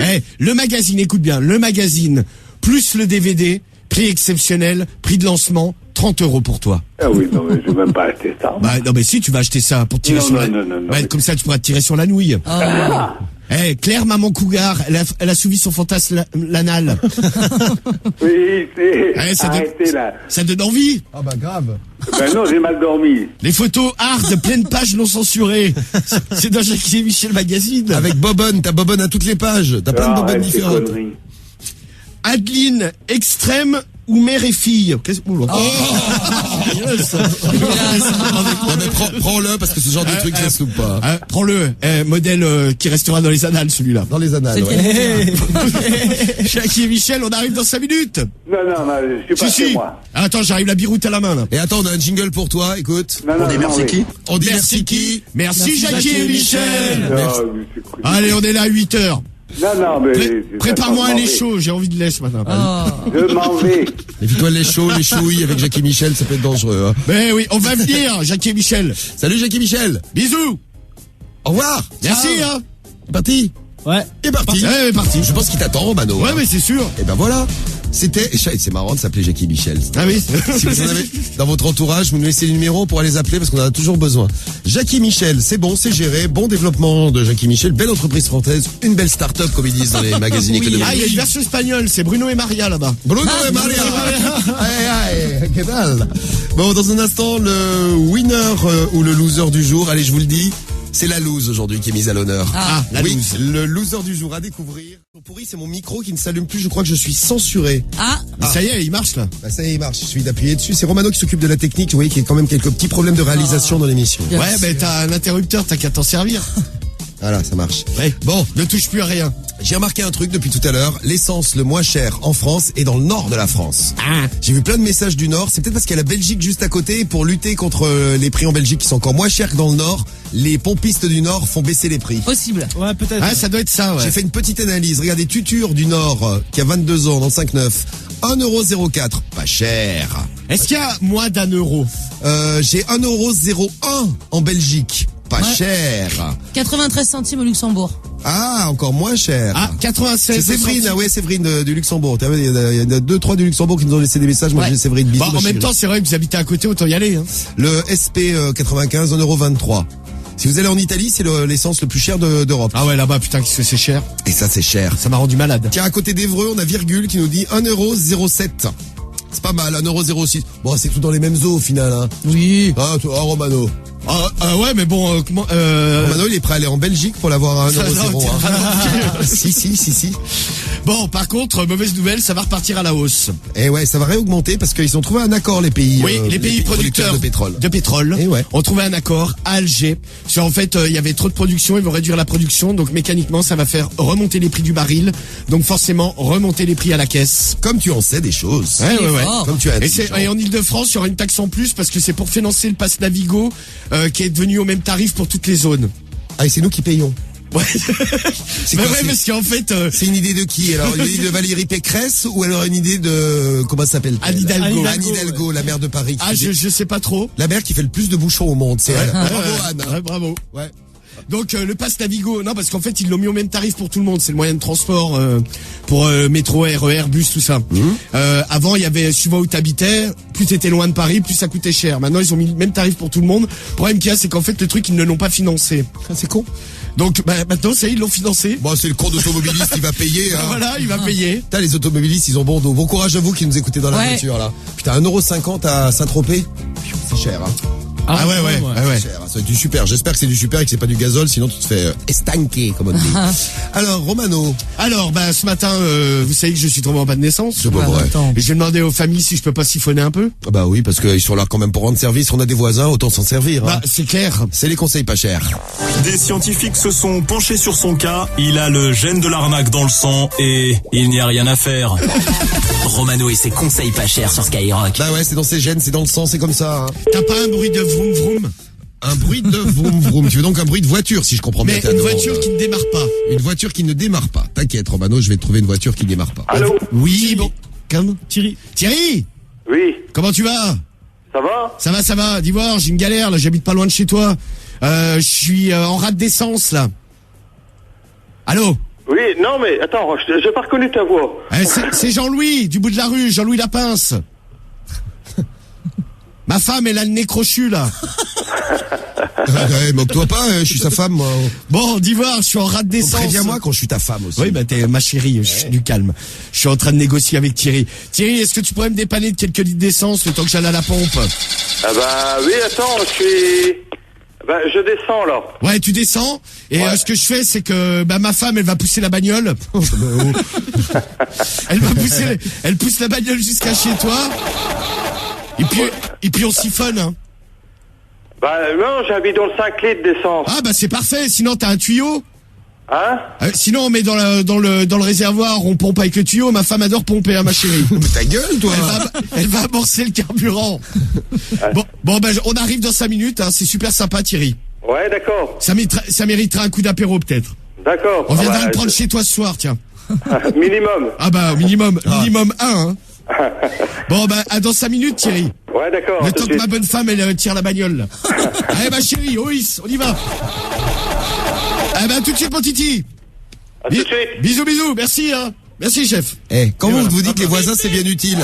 Allez, Le magazine, écoute bien, le magazine, plus le DVD, prix exceptionnel, prix de lancement, 30 € pour toi. Ah oui, non, mais je vais même pas acheter ça. Bah non mais si, tu vas acheter ça pour tirer Non, sur non, la... non, non, Bah, mais- comme ça tu pourras te tirer sur la nouille. Claire Maman Cougar, elle a soumis son fantasme l'anal. Oui, c'est... Ça Arrêtez là. Ça donne envie. Ah bah grave. Ben non, j'ai mal dormi. Les photos art de pleine page non censurées. C'est dans Jackie et Michel magazine. Avec Bobonne, t'as Bobonne à toutes les pages. T'as plein de Bobonnes Arrête ces différentes. conneries. Adeline extrême ou mère et fille. Qu'est-ce que... Non mais prends-le parce que ce genre de truc ça se loupe pas. Prends-le, modèle qui restera dans les annales celui-là. Dans les annales, ouais. Jackie et Michel, on arrive dans 5 minutes. Non, je suis pas chez moi. Attends, j'arrive la biroute à la main là. Et attends, on a un jingle pour toi, écoute. Non, oui. On dit Merci qui? Merci Jackie et Michel. Non, mais c'est cool. Allez, on est là à 8h. Non, mais... Prépare-moi un je m'en lait vais. chaud, j'ai envie de lait ce matin. Je m'en vais. Méfie-toi les chauds, les chouilles avec Jackie Michel, ça peut être dangereux. Hein. Ben oui, on va venir, Jackie et Michel. Salut Jackie Michel. Bisous. Au revoir. Merci, Ciao. hein. C'est parti. Ouais. Et parti. Ouais, parti. Je pense qu'il t'attend, Romano. Ouais, hein. mais c'est sûr. Et ben voilà. C'était, c'est marrant de s'appeler Jackie Michel. Ah oui. Si vous en avez dans votre entourage, vous nous laissez le numéro pour les appeler parce qu'on en a toujours besoin. Jackie Michel, c'est bon, c'est géré, bon développement de Jackie Michel, belle entreprise française, une belle start-up comme ils disent dans les magazines économiques. Ah, il y a une version espagnole, c'est Bruno et Maria là-bas. Bruno et Maria. Ay, ¿qué tal? Bon, dans un instant, le winner ou le loser du jour, allez, je vous le dis, c'est la loose aujourd'hui qui est mise à l'honneur. Ah, la oui, loose. le loser du jour à découvrir. Pourri, c'est mon micro qui ne s'allume plus, je crois que je suis censuré. Ça y est, il marche là. Bah ça y est, il marche, il suffit d'appuyer dessus. C'est Romano qui s'occupe de la technique, vous voyez qu'il y a quand même quelques petits problèmes de réalisation dans l'émission. Bien Ouais, sûr. ben t'as un interrupteur, t'as qu'à t'en servir. Voilà, ça marche. Ouais. Bon, Ne touche plus à rien. j'ai remarqué un truc depuis tout à l'heure, l'essence le moins cher en France est dans le nord de la France. Ah. J'ai vu plein de messages du nord, c'est peut-être parce qu'il y a la Belgique juste à côté, pour lutter contre les prix en Belgique qui sont encore moins chers que dans le nord, les pompistes du nord font baisser les prix. Possible. Ouais, peut-être. Ah, ça doit être ça, ouais. J'ai fait une petite analyse, regardez Tutur du nord, qui a 22 ans dans le 5-9, 1,04€, pas cher. Est-ce qu'il y a moins d'1 €? J'ai 1,01€ en Belgique, pas Ouais. cher. 93 centimes au Luxembourg. Ah, encore moins cher. Ah, 96. C'est Séverine, ah ouais, Séverine du Luxembourg. Il y en a 2-3 du Luxembourg qui nous ont laissé des messages. Moi, Ouais. j'ai Séverine. Bisous, Bon, ma en même chérie. temps, c'est vrai que vous habitez à côté, autant y aller. Hein. Le SP 95, 1,23€. Si vous allez en Italie, c'est l'essence le plus cher d'Europe. Ah ouais, là-bas, putain, qu'est-ce que c'est cher. Et ça, c'est cher. Ça m'a rendu malade. Tiens, à côté d'Evreux, on a Virgule qui nous dit 1,07€. C'est pas mal, 1,06€. Bon, c'est tout dans les mêmes eaux au final, hein. Oui. Ah, toi, Romano. Ouais, mais bon, comment... Romano, il est prêt à aller en Belgique pour l'avoir à 1,0€. Hein. Si. Bon, par contre, mauvaise nouvelle, ça va repartir à la hausse. Et ouais, ça va réaugmenter parce qu'ils ont trouvé un accord, les pays. Oui, les pays producteurs de pétrole. Et ouais. ont trouvé un accord à Alger. Sur en fait, il y avait trop de production, ils vont réduire la production, donc mécaniquement, ça va faire remonter les prix du baril. Donc forcément, remonter les prix à la caisse. Comme tu en sais des choses. Ouais. Comme tu as Et en Ile-de-France, il y aura une taxe en plus parce que c'est pour financer le pass Navigo qui est devenu au même tarif pour toutes les zones. Ah, et c'est nous qui payons. Ouais. C'est Mais quoi, ouais, parce qu'en fait, c'est une idée de qui? Alors, une idée de Valérie Pécresse ou alors une idée de, comment ça s'appelle? Anne Hidalgo. Anne Hidalgo, la maire de Paris. Je sais pas trop. La maire qui fait le plus de bouchons au monde, c'est elle. Bravo, Anne. Ouais, bravo. Ouais. Donc le pass Navigo, non, parce qu'en fait ils l'ont mis au même tarif pour tout le monde. C'est le moyen de transport pour métro, RER, bus, tout ça. Avant il y avait, suivant où t'habitais, plus t'étais loin de Paris, plus ça coûtait cher. Maintenant ils ont mis le même tarif pour tout le monde. Le problème qu'il y a, c'est qu'en fait le truc ils ne l'ont pas financé. C'est con. Donc maintenant ça y est, ils l'ont financé. Bon, c'est le con d'automobiliste qui va payer. Hein. Voilà, il va payer. Putain, les automobilistes, ils ont bon dos. Bon courage à vous qui nous écoutez dans la voiture là. Putain, 1,50€ à Saint-Tropez, c'est cher. Hein. Ah ouais. C'est cher, hein. C'est du super. J'espère que c'est du super et que c'est pas du gazole, sinon tu te fais estanquer, comme on dit. Alors, Romano. Alors, ce matin, vous savez que je suis tombé en panne d'essence. C'est pas vrai. Et j'ai demandé aux familles si je peux pas siphonner un peu. Ah bah oui, parce qu'ils sont là quand même pour rendre service. On a des voisins, autant s'en servir. Hein. C'est clair. C'est les conseils pas chers. Des scientifiques se sont penchés sur son cas. Il a le gène de l'arnaque dans le sang et il n'y a rien à faire. Romano et ses conseils pas chers sur Skyrock. Bah ouais, c'est dans ses gènes, c'est dans le sang, c'est comme ça. Hein. T'as pas un bruit de vroom vroom? Un bruit de vroom vroom. Tu veux donc un bruit de voiture, si je comprends bien. Mais une voiture qui ne démarre pas. Une voiture qui ne démarre pas. T'inquiète, Romano, je vais te trouver une voiture qui démarre pas. Allô? Oui, bon. Comme Thierry. Thierry, Oui, comment tu vas? ça va? Ça va. Dis voir, j'ai une galère là, j'habite pas loin de chez toi. Je suis en rate d'essence là. Allô? Oui, non mais attends, j'ai pas reconnu ta voix. C'est Jean-Louis, du bout de la rue, Jean-Louis Lapince. Ma femme, elle a le nez crochu, là. Moque-toi pas, je suis sa femme, moi. Bon, dis voir, je suis en rate d'essence. Préviens-moi quand je suis ta femme aussi. Oui, t'es ma chérie, du calme. Je suis en train de négocier avec Thierry. Thierry, est-ce que tu pourrais me dépanner de quelques litres d'essence le temps que j'aille à la pompe? Ah bah oui, attends, je descends là. Ouais, tu descends. Et ce que je fais, c'est que ma femme, elle va pousser la bagnole. Elle pousse la bagnole jusqu'à chez toi. Et puis on siphonne. Hein. Bah non, j'ai un bidon de 5 litres d'essence. Ah bah c'est parfait. Sinon t'as un tuyau. Hein? Sinon on met dans le réservoir, on pompe avec le tuyau. Ma femme adore pomper, hein, ma chérie. Mais ta gueule, toi. Elle va amorcer le carburant. Bon, on arrive dans 5 minutes. Hein, c'est super sympa, Thierry. Ouais, d'accord. Ça mériterait un coup d'apéro peut-être. D'accord. On viendra le prendre chez toi ce soir, tiens. Minimum. Ah bah minimum 1. Hein. Bon à dans 5 minutes, Thierry. Ouais, d'accord. Le temps que ma bonne femme elle tire la bagnole là. Allez ma chérie, on y va. Ah bah tout de suite mon titi. À tout de suite. Bisous, merci hein. Merci chef. Quand vous dites que les voisins c'est bien utile.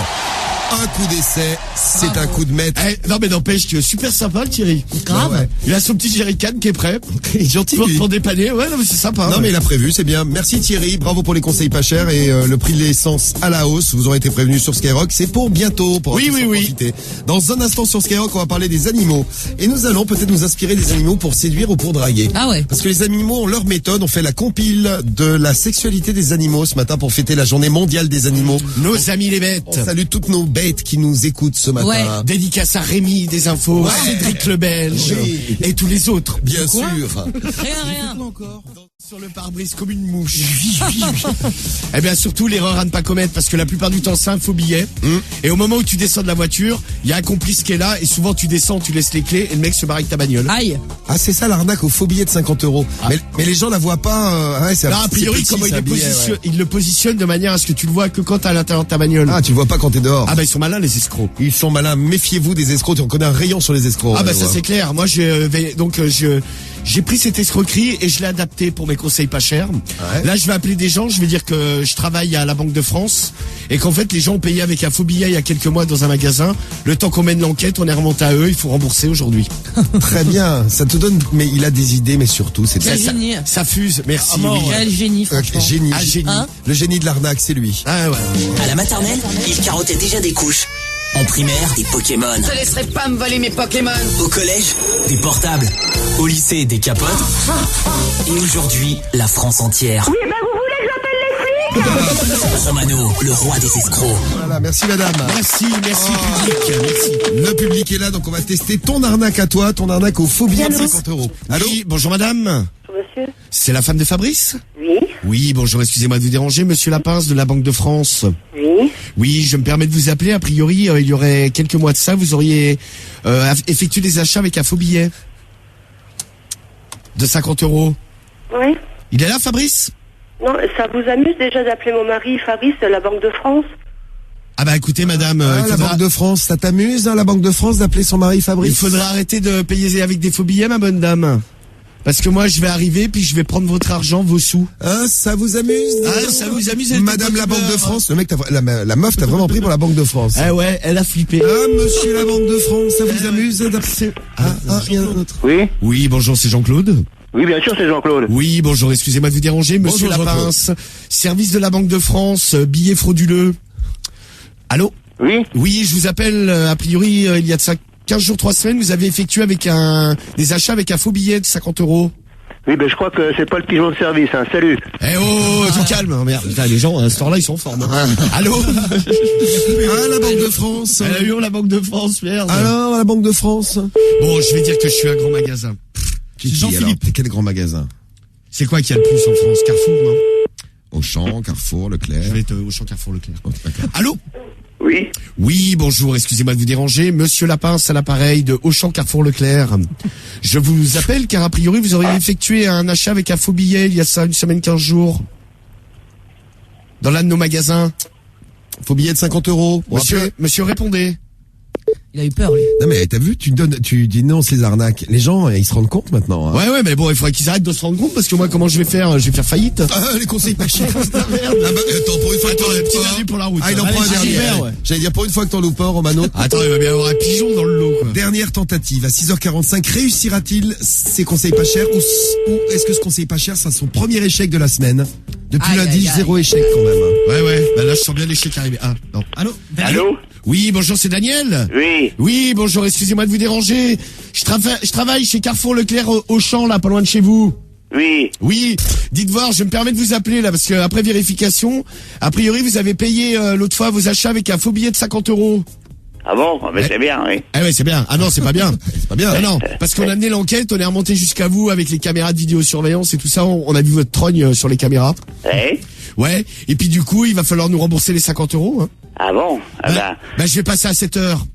Un coup d'essai, c'est un coup de maître. Non mais n'empêche, tu es super sympa le Thierry. Grave. Ouais. Il a son petit jerrycan qui est prêt. Il est gentil, lui. Pour dépanner. Ouais, non mais c'est sympa. Non mais il a prévu, c'est bien. Merci Thierry, bravo pour les conseils pas chers et le prix de l'essence à la hausse. Vous aurez été prévenus sur Skyrock, c'est pour bientôt. Pour Oui. profiter. Dans un instant sur Skyrock, on va parler des animaux et nous allons peut-être nous inspirer des animaux pour séduire ou pour draguer. Ah ouais. Parce que les animaux ont leur méthode. On fait la compile de la sexualité des animaux ce matin pour fêter la journée mondiale des animaux. Nos amis les bêtes. On salue toutes nos bêtes qui nous écoutent ce matin. Ouais. Dédicace à Rémi des infos, Ouais. Cédric le Belge Oui. et tous les autres. Bien sûr. Rien. Sur le pare-brise comme une mouche. Eh bien surtout l'erreur à ne pas commettre parce que la plupart du temps c'est un faux billet. Et au moment où tu descends de la voiture, il y a un complice qui est là et souvent tu descends, tu laisses les clés et le mec se barre avec ta bagnole. Aïe. Ah, c'est ça l'arnaque au faux billet de 50€. Mais les gens la voient pas. C'est Là, a priori, petit, comment c'est un billet, ouais. il le positionne de manière à ce que tu le vois que quand t'es à l'intérieur de ta bagnole. Ah, tu le vois pas quand t'es dehors. Ah bah ils sont malins les escrocs. Ils sont malins. Méfiez-vous des escrocs. On connaît un rayon sur les escrocs. Ah bah ouais, ça ouais. c'est clair. Moi J'ai pris cette escroquerie et je l'ai adapté pour mes conseils pas chers. Ouais. Là, je vais appeler des gens, je vais dire que je travaille à la Banque de France et qu'en fait, les gens ont payé avec un faux billet il y a quelques mois dans un magasin. Le temps qu'on mène l'enquête, on est remonté à eux, il faut rembourser aujourd'hui. Très bien, ça te donne, mais il a des idées, mais surtout, c'est Quel génie. Ça fuse, merci. mort, William. Quel génie, franchement. génie. Ah, génie. Hein Le génie de l'arnaque, c'est lui. Ah ouais. À la maternelle, il carottait déjà des couches. En primaire, des Pokémon. Je laisserai pas me voler mes Pokémon. Au collège, des portables. Au lycée, des capotes. Et aujourd'hui, la France entière. Oui, ben vous voulez que j'appelle les flics? Romano, le roi des escrocs. Voilà, merci madame. Merci public, merci. Le public est là, donc on va tester ton arnaque à toi, ton arnaque au faux billet de 50 €. Allô? Oui, bonjour madame. Monsieur? C'est la femme de Fabrice? Oui. Oui, bonjour, excusez-moi de vous déranger, monsieur Lapince de la Banque de France. Oui. Oui, je me permets de vous appeler. A priori, il y aurait quelques mois de ça, vous auriez effectué des achats avec un faux billet de 50 €. Oui. Il est là, Fabrice? Non, ça vous amuse déjà d'appeler mon mari Fabrice de la Banque de France? Ah bah écoutez, madame, Ah, la Banque de France, ça t'amuse, hein, la Banque de France, d'appeler son mari Fabrice? il faudra arrêter de payer avec des faux billets, ma bonne dame. Parce que moi, je vais arriver, puis je vais prendre votre argent, vos sous. Hein, ça vous amuse? Ah, ça vous amuse, elle Madame était la bonne Banque de humeur. France, le mec, la meuf t'a vraiment pris pour la Banque de France. Ah ouais, elle a flippé. Ah, monsieur la Banque de France, ça vous amuse d'appeler... rien d'autre. Oui. Oui, bonjour, c'est Jean-Claude. Oui, bien sûr, c'est Jean-Claude. Oui, bonjour, excusez-moi de vous déranger, monsieur Bonjour, Lapince. Service de la Banque de France, billets frauduleux. Allô? Oui. Oui, je vous appelle, a priori, il y a de ça 15 jours, 3 semaines, vous avez effectué avec des achats avec un faux billet de 50 €. Oui, ben je crois que c'est pas le pigeon de service, hein. Salut. Eh oh, tout calme, hein, merde. Putain, les gens, à ce temps-là, ils sont en forme. Hein. Allô? Ah, la Banque de France. Elle a eu la Banque de France, merde. Alors, la Banque de France. Bon, je vais dire que je suis un grand magasin. Jean-Philippe. Alors, quel grand magasin? C'est quoi qu'il y a le plus en France? Carrefour, non? Auchan, Carrefour, Leclerc. Je vais être au champ Carrefour Leclerc. Oh, d'accord. Allô? Oui. Oui, bonjour, excusez-moi de vous déranger. Monsieur Lapince à l'appareil de Auchan Carrefour Leclerc. Je vous appelle car a priori vous auriez effectué un achat avec un faux billet il y a ça une semaine, 15 jours. Dans l'un de nos magasins. Faux billet de 50 €. Monsieur, répondez. Il a eu peur, lui. Non mais t'as vu, tu dénonces les arnaques. Les gens, ils se rendent compte maintenant. Hein. Ouais, mais bon, il faudrait qu'ils arrêtent de se rendre compte parce que moi, comment je vais faire? Je vais faire faillite. Ah, les conseils pas chers. Merde. Ah bah, attends, pour une fois que t'en Attends, loupes petit pas. dernier pour la route. Ah, il en Allez, prend un dernier. Gilbert, ouais. J'allais dire, pour une fois que t'en loupes pas, Romano. Attends, il va bien y avoir un pigeon dans le lot, quoi. Dernière tentative, à 6h45, réussira-t-il ces conseils pas chers ou est-ce que ce conseil pas cher sera son premier échec de la semaine? Depuis Aïe, lundi, aïe, aïe. 0 échec quand même. Ouais. Bah là, je sens bien l'échec arriver. Ah, non. Allô? Allô? Oui, bonjour, c'est Daniel. Oui. Oui, bonjour, excusez-moi de vous déranger. Je travaille chez Carrefour Leclerc au champ, là, pas loin de chez vous. Oui. Oui, dites voir, je me permets de vous appeler, là, parce que après vérification, a priori, vous avez payé l'autre fois vos achats avec un faux billet de 50 €. Ah bon? Mais c'est bien, oui. Ah ouais, c'est bien. Ah non, c'est pas bien. C'est pas bien. Ah non, parce qu'on a amené l'enquête, on est remonté jusqu'à vous avec les caméras de vidéosurveillance et tout ça, on a vu votre trogne sur les caméras. Eh? Ouais, et puis du coup, il va falloir nous rembourser les 50 €. Hein. Ah bon? Ah Bah, je vais passer à 7 heures.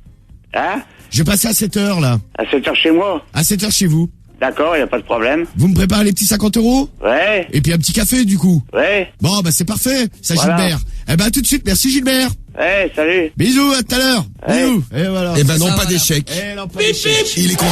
Hein? Je vais passer à 7 heures, là. À 7h chez moi? À 7 heures chez vous. D'accord, y a pas de problème. Vous me préparez les petits 50 €? Ouais. Et puis un petit café, du coup. Ouais. Bon, bah c'est parfait, ça Voilà. Gilbert. Eh ben à tout de suite, merci Gilbert. Ouais, salut. Bisous, à tout à l'heure. Ouais. Bisous. Et voilà. Eh ben non, Ça, pas voilà. d'échec. Eh non, pas d'échec. Il est content.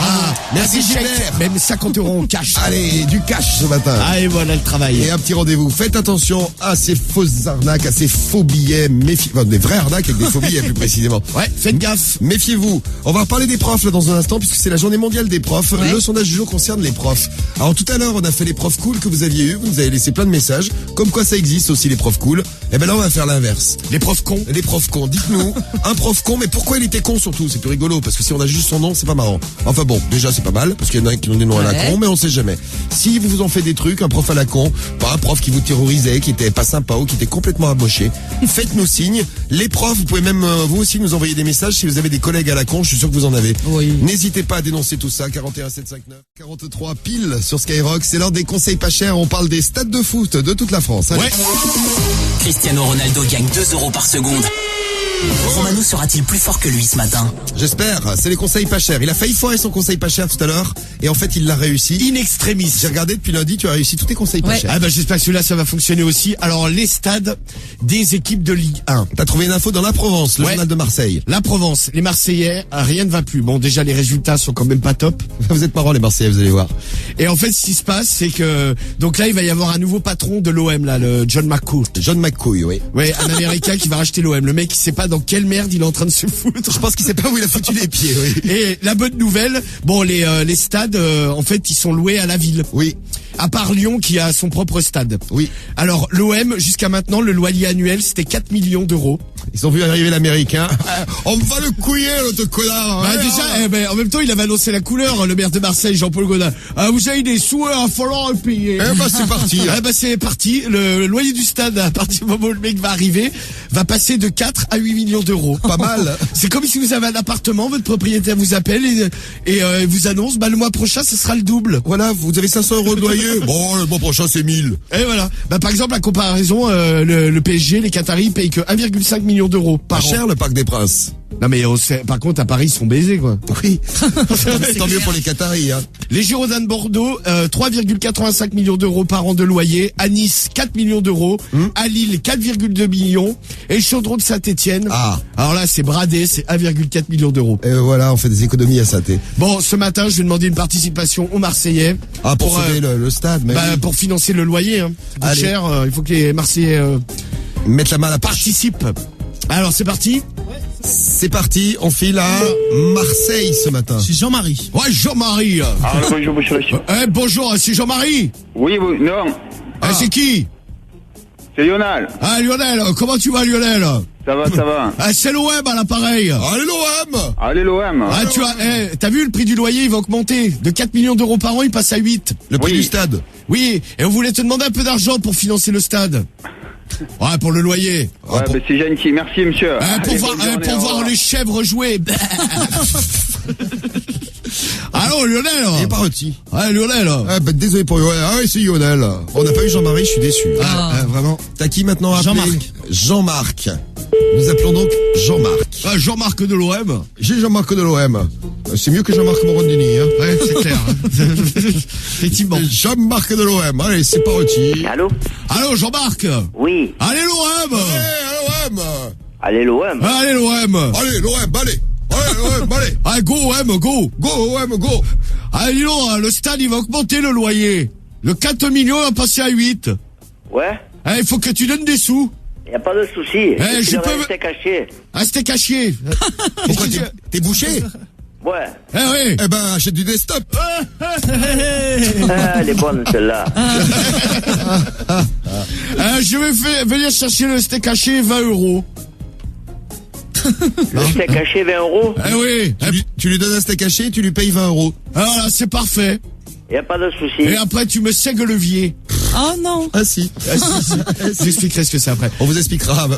Ah, Merci merci Gilbert. Gilbert. Même 50 € en cash. Allez, du cash ce matin. Ah, et voilà le travail. Et un petit rendez-vous. Faites attention à ces fausses arnaques, à ces faux billets. Enfin, des vraies arnaques avec des faux billets plus précisément. Ouais, faites gaffe. Méfiez-vous. On va reparler des profs là dans un instant puisque c'est la journée mondiale des profs. Ouais. Le sondage du jour concerne les profs. Alors tout à l'heure, on a fait les profs cool que vous aviez eu. Vous nous avez laissé plein de messages. Comme quoi ça existe aussi les profs cool. Et ben là, on va faire l'inverse. Les profs cons. Les profs cons. Dites-nous, un prof con, mais pourquoi il était con surtout? C'est plus rigolo, parce que si on a juste son nom, c'est pas marrant. Enfin bon, déjà c'est pas mal, parce qu'il y en a qui ont des noms à la Ouais. con, mais on sait jamais. Si vous vous en faites des trucs, un prof à la con, pas un prof qui vous terrorisait, qui était pas sympa ou qui était complètement amoché, faites-nous signe. Les profs, vous pouvez même vous aussi nous envoyer des messages si vous avez des collègues à la con, je suis sûr que vous en avez. Oui. N'hésitez pas à dénoncer tout ça, 41 759 43 pile sur Skyrock. C'est l'heure des conseils pas chers, on parle des stades de foot de toute la France. Allez. Ouais. Cristiano Ronaldo gagne 2 € par seconde. Romano sera-t-il plus fort que lui ce matin? J'espère, c'est les conseils pas chers. Il a failli foirer son conseil pas cher tout à l'heure, et en fait il l'a réussi. In extremis. J'ai regardé depuis lundi, tu as réussi tous tes conseils pas chers. Ah bah j'espère que celui-là ça va fonctionner aussi. Alors les stades des équipes de Ligue 1. T'as trouvé une info dans La Provence, le journal de Marseille. La Provence, les Marseillais, rien ne va plus. Bon déjà les résultats sont quand même pas top. Vous êtes marrants les Marseillais, vous allez voir. Et en fait ce qui se passe c'est que donc là il va y avoir un nouveau patron de l'OM là, le John McCourt. John McCoy, oui. Ouais, un Américain qui va racheter l'OM. Le mec il sait pas dans quelle merde il est en train de se foutre. Je pense qu'il sait pas où il a foutu les pieds, oui. Et la bonne nouvelle, bon les stades en fait ils sont loués à la ville. Oui. À part Lyon qui a son propre stade. Oui. Alors l'OM jusqu'à maintenant le loyer annuel c'était 4 millions d'euros. Ils ont vu arriver l'Américain. On va le couiller l'autre connard. Bah déjà, en même temps il avait annoncé la couleur, le maire de Marseille Jean-Paul Gaudin. Vous avez des sous, il va falloir payer. Eh bah c'est parti. C'est parti. Le loyer du stade à partir du moment où le mec va arriver va passer de 4 à 8 millions d'euros. Pas mal. C'est comme si vous avez un appartement, votre propriétaire vous appelle et vous annonce le mois prochain ce sera le double. Voilà, vous avez 500 euros de loyer. Bon, le mois prochain c'est 1000. Et voilà. Par exemple, la comparaison, le PSG, les Qataris payent que 1,5 million d'euros par an. Pas cher le Parc des Princes. Non mais par contre à Paris ils sont baisés quoi. Oui. Tant mieux pour les Qataris. Hein. Les Girondins de Bordeaux, 3,85 millions d'euros par an de loyer. À Nice, 4 millions d'euros. À Lille, 4,2 millions. Et le Chaudron de Saint-Etienne. Ah. Alors là c'est bradé, c'est 1,4 million d'euros. Et voilà, on fait des économies à Saint-Étienne. Bon, ce matin je vais demander une participation aux Marseillais. Ah pour sauver le stade. Mais oui. Pour financer le loyer. Hein. C'est cher, il faut que les Marseillais mettent la main à la poche. Participent. Alors c'est parti. C'est parti, on file à Marseille ce matin. C'est Jean-Marie. Ouais, Jean-Marie. Ah, bonjour, monsieur. Bonjour, c'est Jean-Marie. Oui, non. C'est qui? C'est Lionel. Ah, Lionel, comment tu vas, Lionel? Ça va. C'est l'OM à l'appareil. Allez l'OM. Allez l'OM. Ah, t'as vu, le prix du loyer, il va augmenter. De 4 millions d'euros par an, il passe à 8. Le prix du stade. Oui, et on voulait te demander un peu d'argent pour financer le stade. Ouais, pour le loyer. Ouais, c'est gentil, merci monsieur. Pour voir les chèvres jouer. Allô, Lionel. Il est pas rôti. Ouais, Lionel. Désolé pour Lionel. Ah oui, c'est Lionel. On n'a pas eu Jean-Marie, je suis déçu. Vraiment. T'as qui maintenant à appeler? Jean-Marc. Nous appelons donc Jean-Marc. Jean-Marc de l'OM. J'ai Jean-Marc de l'OM. C'est mieux que Jean-Marc Morandini. Hein. Ouais, c'est clair. Effectivement. Jean-Marc de l'OM. Allez, c'est pas rôti. Allô, Jean-Marc. Oui. Allez, l'OM. Allez, l'OM. Allez, l'OM. Allez, l'OM, allez. Allez. Ah, go, OM, go. Go, OM, go. Ah, dis donc, le stade, il va augmenter le loyer. Le 4 millions va passer à 8. Ouais. Il faut que tu donnes des sous. Y a pas de souci. Je peux... C'était caché. Ah, c'était caché. Pourquoi t'es bouché? Ouais. Oui. Eh ben, achète du desktop. Elle est bonne, celle-là. Je vais venir chercher le steak haché 20 euros. Le steak haché 20 euros? Oui. Tu lui donnes un steak haché et tu lui payes 20 euros. Alors là, c'est parfait. Y a pas de souci. Et après, tu me sègues levier. Oh non. Ah si. J'expliquerai ce que c'est après. On vous expliquera.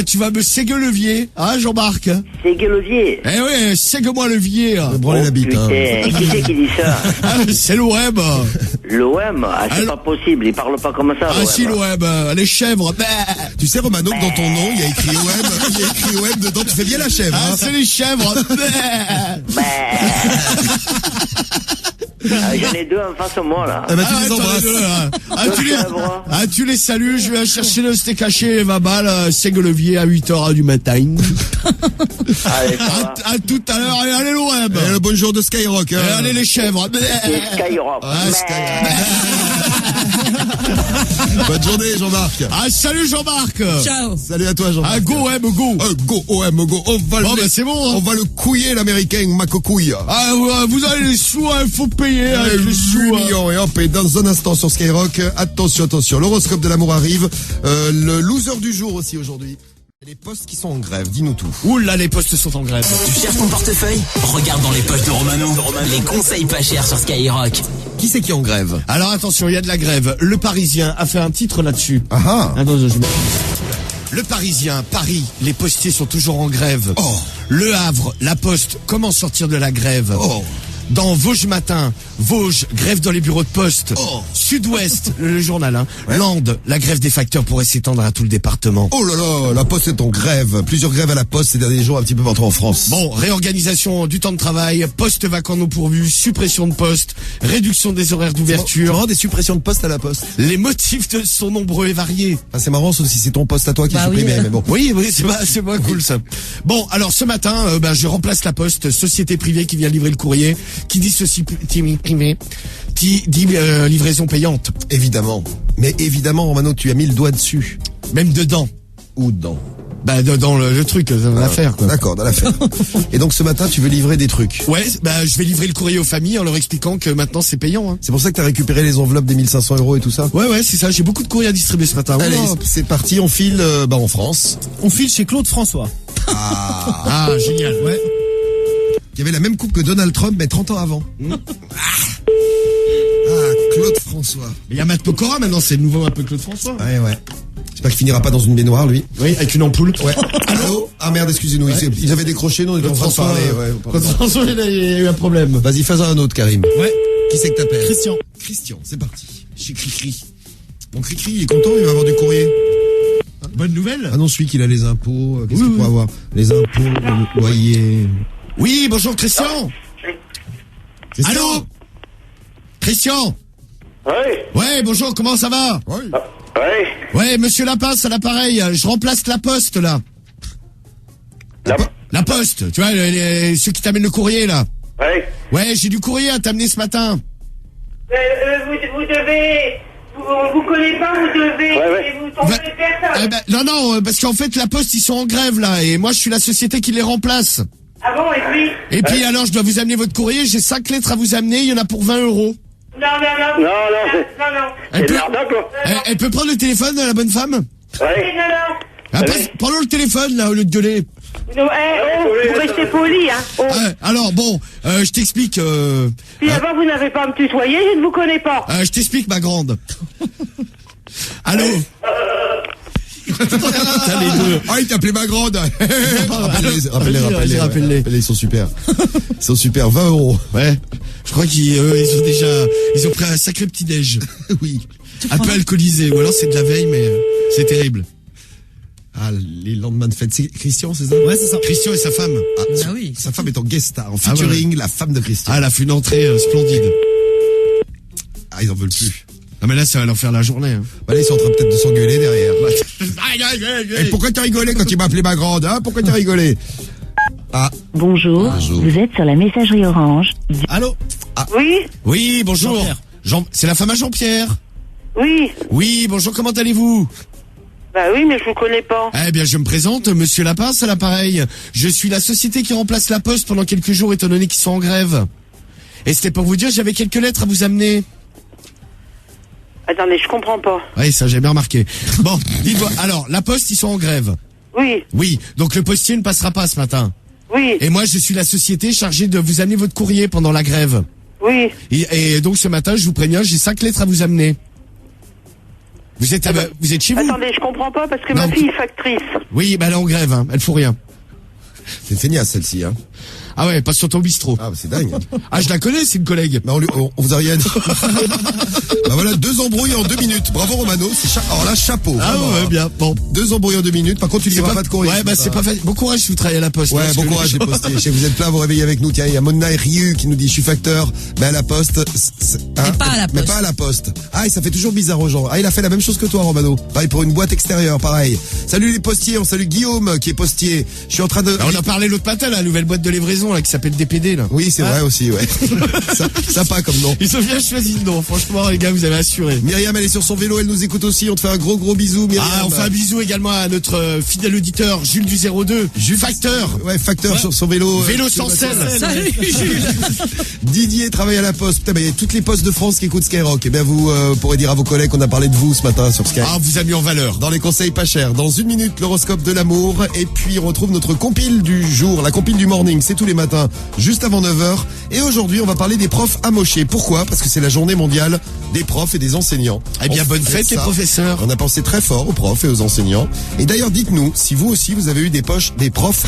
Tu vas me sègues levier. Ah, Jean-Marc. Sègue levier. Oui, sègue-moi levier. Branler la bite. Putain, qui c'est qui dit ça? C'est l'OM. L'OM? C'est pas possible, il parle pas comme ça. Ah si, l'OM. Les chèvres. Tu sais, Romano, que dans ton nom, il y a écrit OM. Il y a écrit OM dedans. Tu fais bien la chèvre. Ah, c'est les chèvres. J'en ai deux en face de moi, là. Tu les embrasses. Tu les salues, je vais chercher le steak haché et ma balle, Sègue-Levier à 8h du matin. Allez, à tout à l'heure, allez l'OM. Et le bonjour de Skyrock. Allez les chèvres. Skyrock. Bonne journée, Jean-Marc. Salut Jean-Marc. Ciao. Salut à toi, Jean-Marc. Go OM, go. Go OM, go. C'est bon. On va le couiller, l'américain, Macocouille. Vous avez les sous, il faut payer. Les sous, 8 millions et hop, et dans un instant sur Skyrock, attention, l'horoscope de l'amour arrive, le loser du jour aussi aujourd'hui. Les postes qui sont en grève, dis-nous tout. Oula, les postes sont en grève. Tu cherches ton portefeuille? Regarde dans les poches de Romano. Les conseils pas chers sur Skyrock. Qui c'est qui est en grève? Alors attention, il y a de la grève. Le Parisien a fait un titre là-dessus. Attends, Le Parisien, Paris, les postiers sont toujours en grève. Le Havre, la Poste, comment sortir de la grève? Dans Vosges Matin, Vosges, grève dans les bureaux de poste. Sud-Ouest, le journal, hein. Landes, la grève des facteurs pourrait s'étendre à tout le département. Oh là là, la Poste est en grève. Plusieurs grèves à la Poste ces derniers jours, un petit peu partout en France. Bon, réorganisation du temps de travail, postes vacants non pourvus, suppression de postes, réduction des horaires d'ouverture. Des suppressions de postes à la Poste. Les motifs sont nombreux et variés. Ah, c'est marrant, sauf si c'est ton poste à toi qui est supprimé, mais bon. Oui, c'est pas cool ça. Bon, alors ce matin, je remplace la Poste, société privée qui vient livrer le courrier, qui dit ceci privé, qui dit livraison payante. Évidemment. Mais évidemment, Romano, tu as mis le doigt dessus. Même dedans. Où dedans? Dans le truc, dans l'affaire, quoi. D'accord, dans l'affaire. Et donc ce matin, tu veux livrer des trucs. Ouais, je vais livrer le courrier aux familles en leur expliquant que maintenant c'est payant, hein. C'est pour ça que t'as récupéré les enveloppes des 1500 € et tout ça? Ouais, c'est ça, j'ai beaucoup de courriers à distribuer ce matin. Allez, c'est parti, on file, en France. On file chez Claude François. Ah, génial. Ouais. Qui avait la même coupe que Donald Trump, mais 30 ans avant. Claude François. Il y a Matt Pokora maintenant, c'est nouveau un peu Claude François. Ouais. J'espère qu'il finira pas dans une baignoire, lui. Oui, avec une ampoule. Ouais. Allô? Ah merde, excusez-nous, ils avaient décroché, nous on était en train de parler. Claude François, il a eu un problème. Vas-y, fais-en un autre, Karim. Ouais. Qui c'est que t'appelles? Christian, c'est parti. Chez Cricri. Mon Cricri, il est content, il va avoir du courrier. Bonne nouvelle. Annonce lui qu'il a les impôts. Qu'est-ce qu'il pourrait avoir? Les impôts, le loyer. Oui, bonjour Christian. Allô? Christian? Ouais, bonjour, comment ça va? Ouais, monsieur Lapace à l'appareil, je remplace la Poste, là. La Poste, tu vois, ceux qui t'amènent le courrier, là. Ouais, j'ai du courrier à t'amener ce matin. Vous devez... On vous connaît pas, vous devez... Vous tombez personne. Non, parce qu'en fait, la Poste, ils sont en grève, là, et moi, je suis la société qui les remplace. Ah bon, et puis? Et puis, alors, je dois vous amener votre courrier, j'ai 5 lettres à vous amener, il y en a pour 20 €. Non. Elle peut prendre le téléphone, la bonne femme? Non. Prends-le le téléphone, là, au lieu de gueuler. Non, vous restez poli, hein. Alors, bon, je t'explique... Puis avant, vous n'avez pas à me tutoyer, je ne vous connais pas. Je t'explique, ma grande. Allô? T'as les deux. Ah, il t'appelait ma grande. Rappelle-les. Ils sont super. 20 €. Ouais. Je crois qu'ils ont pris un sacré petit déj. Oui. Un peu alcoolisé. Ou alors c'est de la veille, mais c'est terrible. Ah, les lendemains de fête. C'est Christian, c'est ça? Ouais, c'est ça. Christian et sa femme. Ah oui. Sa femme est en guest star, en featuring, la femme de Christian. Ah, elle a fait une entrée splendide. Ah, ils en veulent plus. Ah, mais là, ça va leur faire la journée, hein. Bah là, ils sont en train peut-être de s'engueuler derrière. Et pourquoi t'as rigolé quand il m'a appelé ma grande, hein? Pourquoi t'as rigolé? Bonjour, vous êtes sur la messagerie Orange. Allô? Oui, bonjour. C'est la femme à Jean-Pierre. Oui, bonjour, comment allez-vous? Bah oui, mais je vous connais pas. Eh bien, je me présente, monsieur Lapince à l'appareil. Je suis la société qui remplace la Poste pendant quelques jours étant donné qu'ils sont en grève. Et c'était pour vous dire, j'avais quelques lettres à vous amener. Attendez, je comprends pas. Oui, ça j'ai bien remarqué. Bon, dites-moi, alors, la Poste, ils sont en grève. Oui, donc le postier ne passera pas ce matin. Et moi, je suis la société chargée de vous amener votre courrier pendant la grève. Et donc ce matin, je vous préviens, j'ai 5 lettres à vous amener. Vous êtes chez vous? Attendez, je comprends pas parce que ma fille est factrice. Oui, elle est en grève, hein. Elle fout rien. C'est une feignasse, celle-ci, hein. Ah ouais, passe sur ton bistrot. Ah, c'est dingue. Ah, je la connais, c'est une collègue. Mais on vous a rien dit. Bah voilà, 2 embrouilles en 2 minutes. Bravo Romano, alors là, chapeau. Ah ouais, bien. Bon. 2 embrouilles en 2 minutes. Par contre, tu livres pas de courrier. Ouais, bah c'est pas facile. Bon courage si vous travaillez à la Poste. Ouais, bon courage les postiers. Je sais que vous êtes plein, vous réveillez avec nous. Tiens, il y a Mona et Ryu qui nous dit, je suis facteur. Mais à la Poste, Mais pas à la Poste. Mais pas à la Poste. Ah, et ça fait toujours bizarre aux gens. Ah, il a fait la même chose que toi, Romano. Pareil pour une boîte extérieure, pareil. Salut les postiers, on salue Guillaume qui est postier. Je suis en train de... On a parlé l'autre matin, la nouvelle boîte de livraison, là, qui s'appelle DPD, là. Oui, c'est vrai aussi, ouais. Sympa comme nom. Ils ont bien choisi le nom. Franchement, les gars, vous avez assuré. Myriam, elle est sur son vélo, elle nous écoute aussi. On te fait un gros bisou, Myriam. Ah, on fait un bisou également à notre fidèle auditeur, Jules du 02. Jules Facteur. Ouais, Facteur sur son vélo. Vélo sans selle. Salut Jules. Didier travaille à la Poste. Putain, mais il y a toutes les postes de France qui écoutent Skyrock. Eh bien, vous pourrez dire à vos collègues qu'on a parlé de vous ce matin sur Skyrock. Ah, on vous a mis en valeur. Dans les conseils pas chers. Dans 1 minute, l'horoscope de l'amour. Et puis, on retrouve notre compile du jour, la compile du morning. C'est tous les matins, juste avant 9h. Et aujourd'hui, on va parler des profs amochés. Pourquoi? Parce que c'est la journée mondiale des profs et des enseignants. Eh bien, bonne fête les professeurs. On a pensé très fort aux profs et aux enseignants. Et d'ailleurs, dites-nous si vous aussi, vous avez eu des profs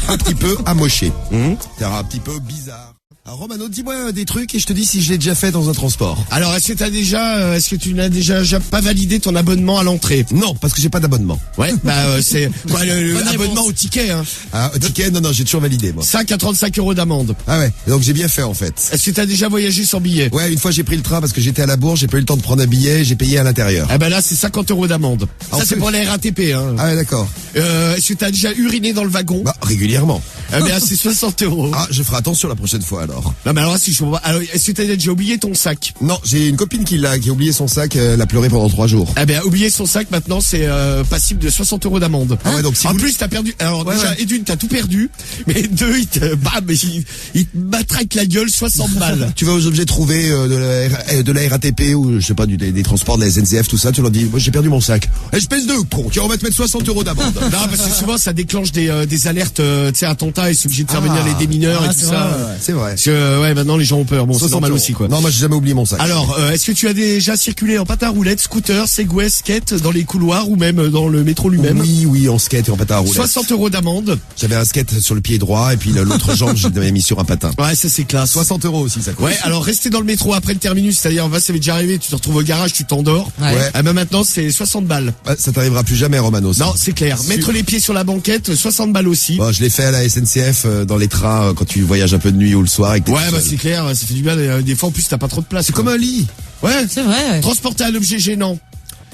un petit peu amochés. C'est-à-dire un petit peu bizarre. Alors Romano, dis-moi des trucs et je te dis si je l'ai déjà fait dans un transport. Alors, est-ce que tu n'as déjà pas validé ton abonnement à l'entrée? Non, parce que j'ai pas d'abonnement. Ouais, c'est quoi l'abonnement au ticket, hein? Ah, au ticket, non, j'ai toujours validé, moi. 5 à 35 € d'amende. Ah ouais, donc j'ai bien fait en fait. Est-ce que t'as déjà voyagé sans billet? Ouais, une fois j'ai pris le train parce que j'étais à la Bourse, j'ai pas eu le temps de prendre un billet, j'ai payé à l'intérieur. Eh ben là, c'est 50 € d'amende. Ça, c'est pour la RATP, hein. Ah ouais, d'accord. Est-ce que t'as déjà uriné dans le wagon? Bah, régulièrement. Eh ben, c'est 60 €. Ah, je ferai attention la prochaine fois alors. Non, mais alors, si je comprends pas. Alors, est-ce que t'as déjà oublié ton sac? Non, j'ai une copine qui a oublié son sac, elle a pleuré pendant 3 jours. Eh ben, oublier son sac, maintenant, c'est passible de 60 € d'amende. Ah ouais, donc si en vous... plus, t'as perdu. Alors, ouais, déjà, ouais. et d'une, t'as tout perdu. Mais deux, il te matraque la gueule 60 balles. Tu vas aux objets trouvés de la RATP ou je sais pas des transports de la SNCF, tout ça, tu leur dis moi j'ai perdu mon sac. Espèce de con, tu on va te mettre 60 € d'amende. Non, parce que souvent ça déclenche des alertes, tu sais, attentats et c'est obligé de faire venir les démineurs et tout ça. C'est vrai. Parce que ouais, maintenant les gens ont peur. Bon, c'est normal aussi quoi. Non, moi j'ai jamais oublié mon sac. Alors, est-ce que tu as déjà circulé en patin à roulettes, scooter, segway, skate dans les couloirs ou même dans le métro lui-même? Oui, en skate et en patin à roulettes. 60 € d'amende. J'avais un skate sur le pied droit et puis l'autre jambe je l'avais mis sur un patin. Ouais, ça c'est classe. 60 € aussi ça coûte. Ouais, alors rester dans le métro après le terminus, c'est-à-dire ça m'est déjà arrivé, tu te retrouves au garage, tu t'endors. Ouais. Eh ben maintenant c'est 60 balles. Ça t'arrivera plus jamais, Romano. Ça. Non, c'est clair. Mettre les pieds sur la banquette, 60 balles aussi. Bon, je l'ai fait à la SNCF dans les trains quand tu voyages un peu de nuit ou le soir. Et que ouais, bah c'est clair, ça fait du bien. Des fois en plus t'as pas trop de place. C'est comme un lit. Ouais, c'est vrai. Ouais. Transporter un objet gênant.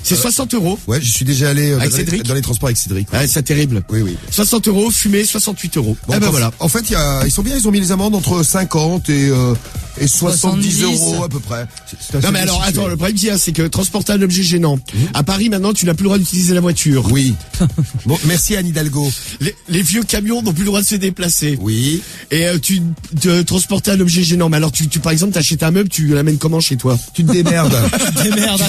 C'est 60 €. Ouais, je suis déjà allé dans les transports avec Cédric. Ouais, c'est terrible. Oui. 60 €, fumée, 68 €. Bon, eh ben voilà. En fait, ils sont bien, ils ont mis les amendes entre 50 et 70 € à peu près. Non mais alors attends, le problème c'est que transporter un objet gênant. À Paris maintenant, tu n'as plus le droit d'utiliser la voiture. Oui. Bon, merci Anne Hidalgo. Les vieux camions n'ont plus le droit de se déplacer. Oui. Et tu transporter un objet gênant. Mais alors tu par exemple t'achètes un meuble, tu l'amènes comment chez toi? Tu te démerdes. Tu te démerdes.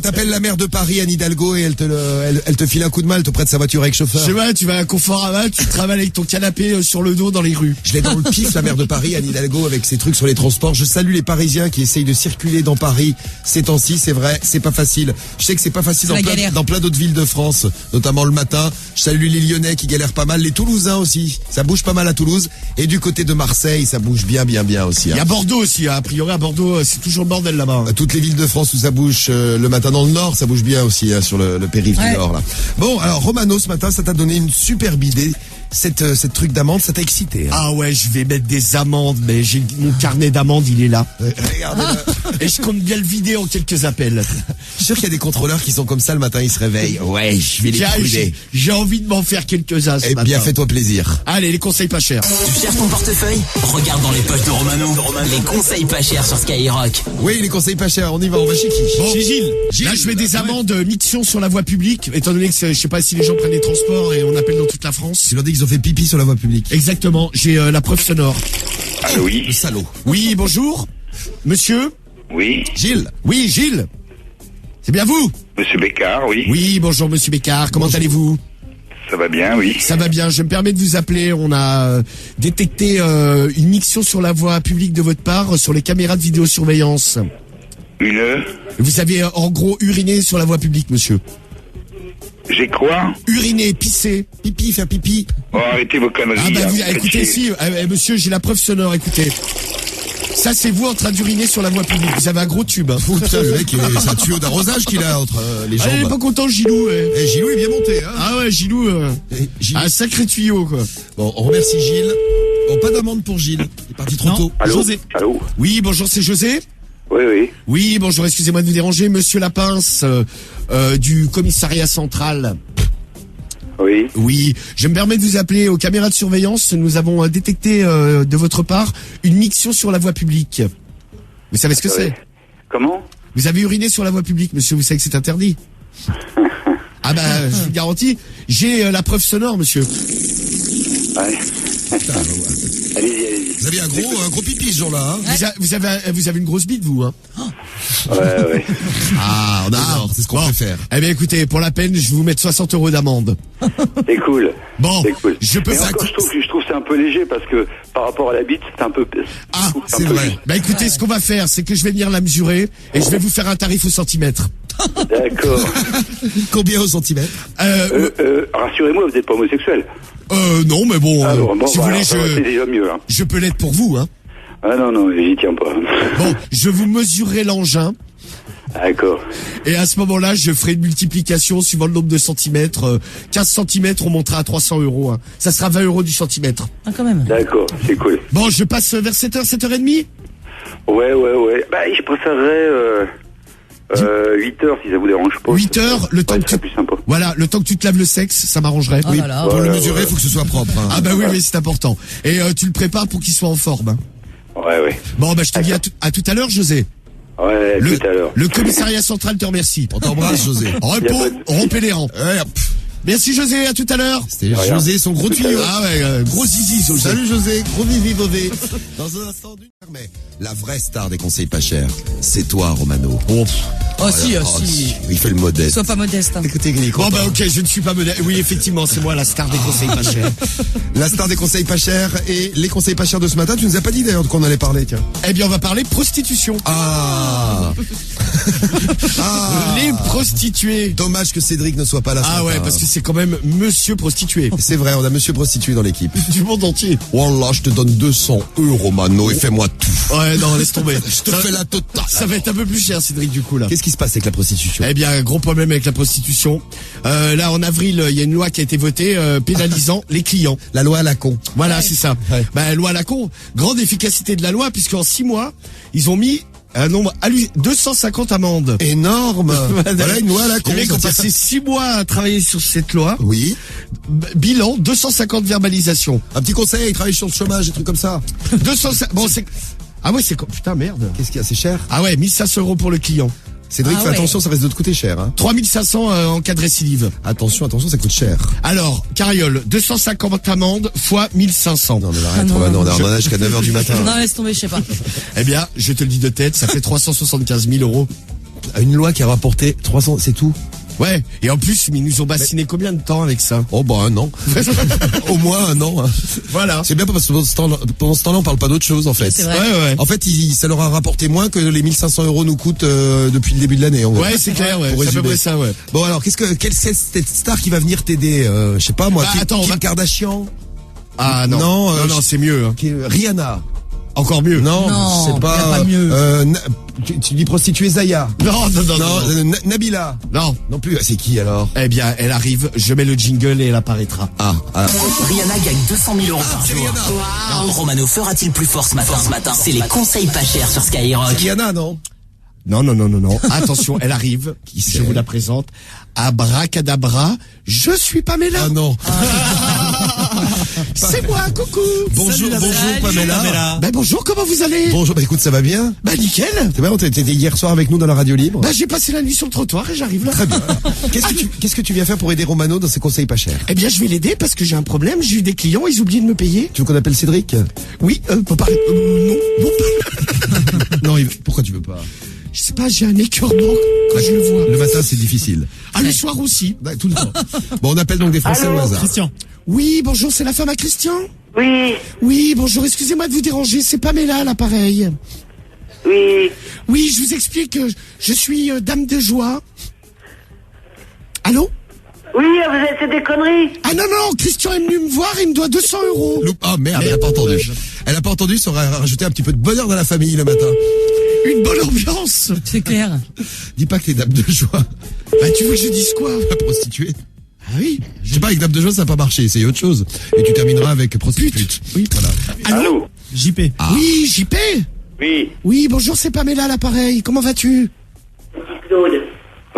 T'appelles la maire de Paris, Anne Hidalgo, et elle te file un coup de main, elle te prête sa voiture avec chauffeur. Je sais pas, tu vas à Conforama, tu travailles avec ton canapé sur le dos dans les rues. Je l'ai dans le pif, la maire de Paris, Anne Hidalgo, avec ses trucs sur les transports. Je salue les Parisiens qui essayent de circuler dans Paris ces temps-ci, c'est vrai, c'est pas facile. Je sais que c'est pas facile dans plein d'autres villes de France, notamment le matin. Je salue les Lyonnais qui galèrent pas mal, les Toulousains aussi. Ça bouge pas mal à Toulouse. Et du côté de Marseille, ça bouge bien aussi. Il y a Bordeaux aussi, a priori à Bordeaux, c'est toujours le bordel là-bas. Toutes les villes de France où ça bouge le matin, dans le Nord, ça bouge bien aussi, sur le périph' du Nord là. Bon, alors Romano, ce matin, ça t'a donné une superbe idée. Cette truc d'amende, ça t'a excité. Hein. Ah ouais, je vais mettre des amendes, mais j'ai mon carnet d'amendes, il est là. Regardez-le. Et je compte bien le vider en quelques appels. Je suis sûr qu'il y a des contrôleurs qui sont comme ça le matin, ils se réveillent. Ouais, je vais les brûler. J'ai envie de m'en faire quelques-uns ce matin. Eh bien, fais-toi plaisir. Allez, les conseils pas chers. Tu cherches ton portefeuille? Regarde dans les poches de Romano. Les conseils pas chers sur Skyrock. Oui, les conseils pas chers, on y va, on va chez qui? Bon, chez Gilles. Là, je mets des amendes mixion sur la voie publique, étant donné que je sais pas si les gens prennent les transports et on appelle dans toute la France. Tu leur dis qu'ils ont fait pipi sur la voie publique. Exactement, j'ai la preuve sonore. Allô, oui. Le salaud. Oui, bonjour. Monsieur? Oui. Gilles. Oui, Gilles. C'est bien vous? Monsieur Bécard, oui. Oui, bonjour Monsieur Bécard, comment allez-vous? Ça va bien, oui. Ça va bien, je me permets de vous appeler. On a détecté une mixion sur la voie publique de votre part sur les caméras de vidéosurveillance. Vous avez en gros uriné sur la voie publique, monsieur. J'ai quoi? Uriner, pisser, pipi, faire pipi. Oh, arrêtez vos conneries. Ah bah écoutez, si, monsieur, j'ai la preuve sonore, écoutez. Ça, c'est vous en train d'uriner sur la voie publique. Vous avez un gros tube. Hein. Putain, le mec, c'est un tuyau d'arrosage qu'il a entre les jambes. Il est pas content, Gilou. Et Gilou est bien monté. Hein. Ah ouais, Gilou, un sacré tuyau, quoi. Bon, on remercie Gilles. Bon, pas d'amende pour Gilles. Il est parti trop tôt. Allô. José. Allô. Oui, bonjour, c'est José. Oui, oui. Oui, bonjour, excusez-moi de vous déranger. Monsieur Lapince, du commissariat central. Oui. Oui, je me permets de vous appeler aux caméras de surveillance. Nous avons détecté de votre part une mixion sur la voie publique. Vous savez ce que c'est? Comment? Vous avez uriné sur la voie publique, monsieur, vous savez que c'est interdit. Ah bah, je vous garantis, j'ai la preuve sonore, monsieur. Ouais. Allez-y. Vous avez un gros pipi ce jour-là, hein? Vous avez une grosse bite, vous, hein? Ouais. Ah, on adore, c'est ce qu'on préfère. Eh bien, écoutez, pour la peine, je vais vous mettre 60 € d'amende. C'est cool. Bon, c'est cool. je peux mais encore, je trouve que c'est un peu léger parce que par rapport à la bite, c'est un peu. Ah, c'est vrai. Bah écoutez, ce qu'on va faire, c'est que je vais venir la mesurer et je vais vous faire un tarif au centimètre. D'accord. Combien au centimètre? Rassurez-moi, vous n'êtes pas homosexuel. Non, mais bon, Alors, si vous voulez, c'est déjà mieux. Hein. je peux l'être pour vous, hein. Ah non, j'y tiens pas. Bon, je vous mesurerai l'engin. D'accord. Et à ce moment-là, je ferai une multiplication suivant le nombre de centimètres. 15 centimètres, on montera à 300 €. Hein. Ça sera 20 € du centimètre. Ah, quand même. D'accord, c'est cool. Bon, je passe vers 7h, 7h30. Ouais. Bah, je préférerais 8h si ça vous dérange pas. 8h, le temps que tu... plus sympa. Voilà, le temps que tu te laves le sexe, ça m'arrangerait. Oh là là. Pour le Ouais, mesurer, il faut que ce soit propre. Hein. Ah bah oui, c'est important. Et tu le prépares pour qu'il soit en forme. Hein. Ouais. Bon, bah je te dis à tout à l'heure, José. Ouais, tout à l'heure. Le commissariat central te remercie. On t'embrasse, José. Rompez les rangs. Ouais, Merci José, à tout à l'heure. c'était José, son gros tuyau. Ah ouais, gros zizi, José. Salut José, gros vivi Vové. Dans un instant du mais la vraie star des conseils pas chers, c'est toi, Romano. Oh si. Il fait le modeste. Sois pas modeste. Hein. Écoutez, il est Bon content. bah ok, je ne suis pas modeste. Oui, effectivement, c'est moi la star des conseils pas chers. La star des conseils pas chers et les conseils pas chers de ce matin. Tu nous as pas dit d'ailleurs de quoi on allait parler, tiens. Eh bien, on va parler prostitution. Ah. Les prostituées. Dommage que Cédric ne soit pas là. ce Ah matin. ouais, parce que c'est quand même monsieur prostitué. C'est vrai, on a monsieur prostitué dans l'équipe. Du monde entier. Wallah, je te donne 200 €, Mano, et fais-moi tout. Ouais, non, laisse tomber. Je te fais la totale. Ça va être un peu plus cher, Cédric, du coup, là. Qu'est-ce qui se passe avec la prostitution? Eh bien, gros problème avec la prostitution. Là, en avril, il y a une loi qui a été votée pénalisant les clients. La loi à la con. Voilà, c'est ça. Ouais. Bah, loi à la con. Grande efficacité de la loi, puisqu'en 6 mois, ils ont mis un nombre 250 amendes. Énorme. Voilà une loi à la con. Les mecs ont passé 6 mois à travailler sur cette loi. Oui. Bilan, 250 verbalisations. Un petit conseil, travailler sur le chômage, des trucs comme ça. 250, bon, c'est... Ah ouais, c'est... Putain, merde. Qu'est-ce qu'il y a? C'est cher? Ah ouais, 1500 € pour le client. Cédric, Ah fais ouais. attention, ça risque de te coûter cher. Hein. 3500 en cas de récidive. Attention, ça coûte cher. Alors, Cariole, 250 amendes fois 1500. Non, mais arrête, Romano, on en a jusqu'à 9h du matin. Non, laisse tomber, je sais pas. Eh bien, je te le dis de tête, ça fait 375 000 €. Une loi qui a rapporté 300, c'est tout? Ouais, et en plus, ils nous ont bassiné combien de temps avec ça? Oh, bah, 1 an. Au moins 1 an. Hein. Voilà. C'est bien parce que pendant ce temps-là, on parle pas d'autre chose, en fait. C'est vrai. Ouais. En fait, ça leur a rapporté moins que les 1500 € nous coûtent depuis le début de l'année. En gros. Ouais, c'est clair, ouais. Pour C'est à peu résumer. près ça, ouais. Bon, alors, quelle c'est cette star qui va venir t'aider? Je sais pas, moi, Bah, Kim, attends, on Kim va- Kardashian? Ah non. Non, C'est mieux. Hein. Rihanna? Encore mieux. Non, Non, c'est pas. y a pas mieux. Tu dis prostituée Zaya? Non. Nabila? Non. Non plus. C'est qui alors? Eh bien, elle arrive, je mets le jingle et elle apparaîtra. Ah. Rihanna gagne 200 000 € par jour. Romano fera-t-il plus fort ce matin? C'est les conseils pas chers sur Skyrock. Rihanna, non? Non. Attention, elle arrive. Je vous la présente. Abracadabra, je suis Pamela. Ah non. C'est moi, coucou. Bonjour Pamela. Ben bonjour, comment vous allez? Bonjour, bah écoute, ça va bien? Bah nickel. C'est bien, t'étais hier soir avec nous dans la radio libre? Bah j'ai passé la nuit sur le trottoir et j'arrive là. Très bien. Qu'est-ce que tu viens faire pour aider Romano dans ses conseils pas chers? Eh bien je vais l'aider parce que j'ai un problème, j'ai eu des clients, ils oublient de me payer. Tu veux qu'on appelle Cédric? Oui, non. Non, pourquoi tu veux pas? Je sais pas, j'ai un écœurement quand je le vois. Le matin, c'est difficile. Ah, le soir aussi. Bah, tout le temps. Bon, on appelle donc des Français au hasard. Christian. Oui, bonjour, c'est la femme à Christian? Oui, Oui, bonjour, excusez-moi de vous déranger, c'est Pamela à l'appareil. oui. Oui, je vous explique, je suis dame de joie. Allô? Oui, vous êtes c'est des conneries. Ah non, Christian est venu me voir, il me doit 200 €. Ah merde, elle a pas entendu. Elle a pas entendu, ça aurait rajouté un petit peu de bonheur dans la famille le matin. Une bonne ambiance. C'est clair. Dis pas que t'es dame de joie. Bah tu veux que je dise quoi? La prostituée. Ah oui. Je sais pas, avec dame de joie, ça n'a pas marché, essaye autre chose. Et tu termineras avec prostituée. Oui. Voilà. Allô? JP. Oui, JP. Oui. Oui, bonjour, c'est Pamela à l'appareil. Comment vas-tu? Claude.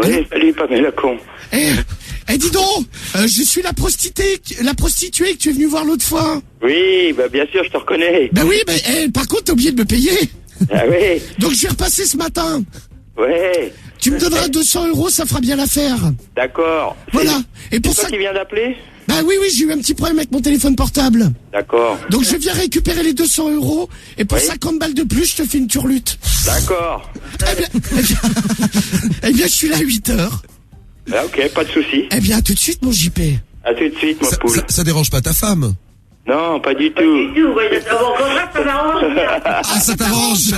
Oui, salut Pamela con. Dis donc, je suis la prostituée que tu es venue voir l'autre fois. Oui, bah bien sûr, je te reconnais. Ben oui, mais par contre, t'as oublié de me payer. Ah oui. Donc je vais repasser ce matin. Ouais. Tu me donneras 200 €, ça fera bien l'affaire. D'accord. Voilà. Et pour C'est ça, toi qui viens d'appeler? bah oui, j'ai eu un petit problème avec mon téléphone portable. D'accord. Donc je viens récupérer les 200 € et pour Oui. 50 balles de plus, je te fais une turlute. D'accord. Eh bien, je suis là à 8h. Ah, ok, pas de souci. Eh bien, à tout de suite, mon JP. À tout de suite, mon poule. Ça dérange pas ta femme? Non, pas du tout. Tout, bon, contrat, ça m'arrange bien. Ah, ça t'arrange?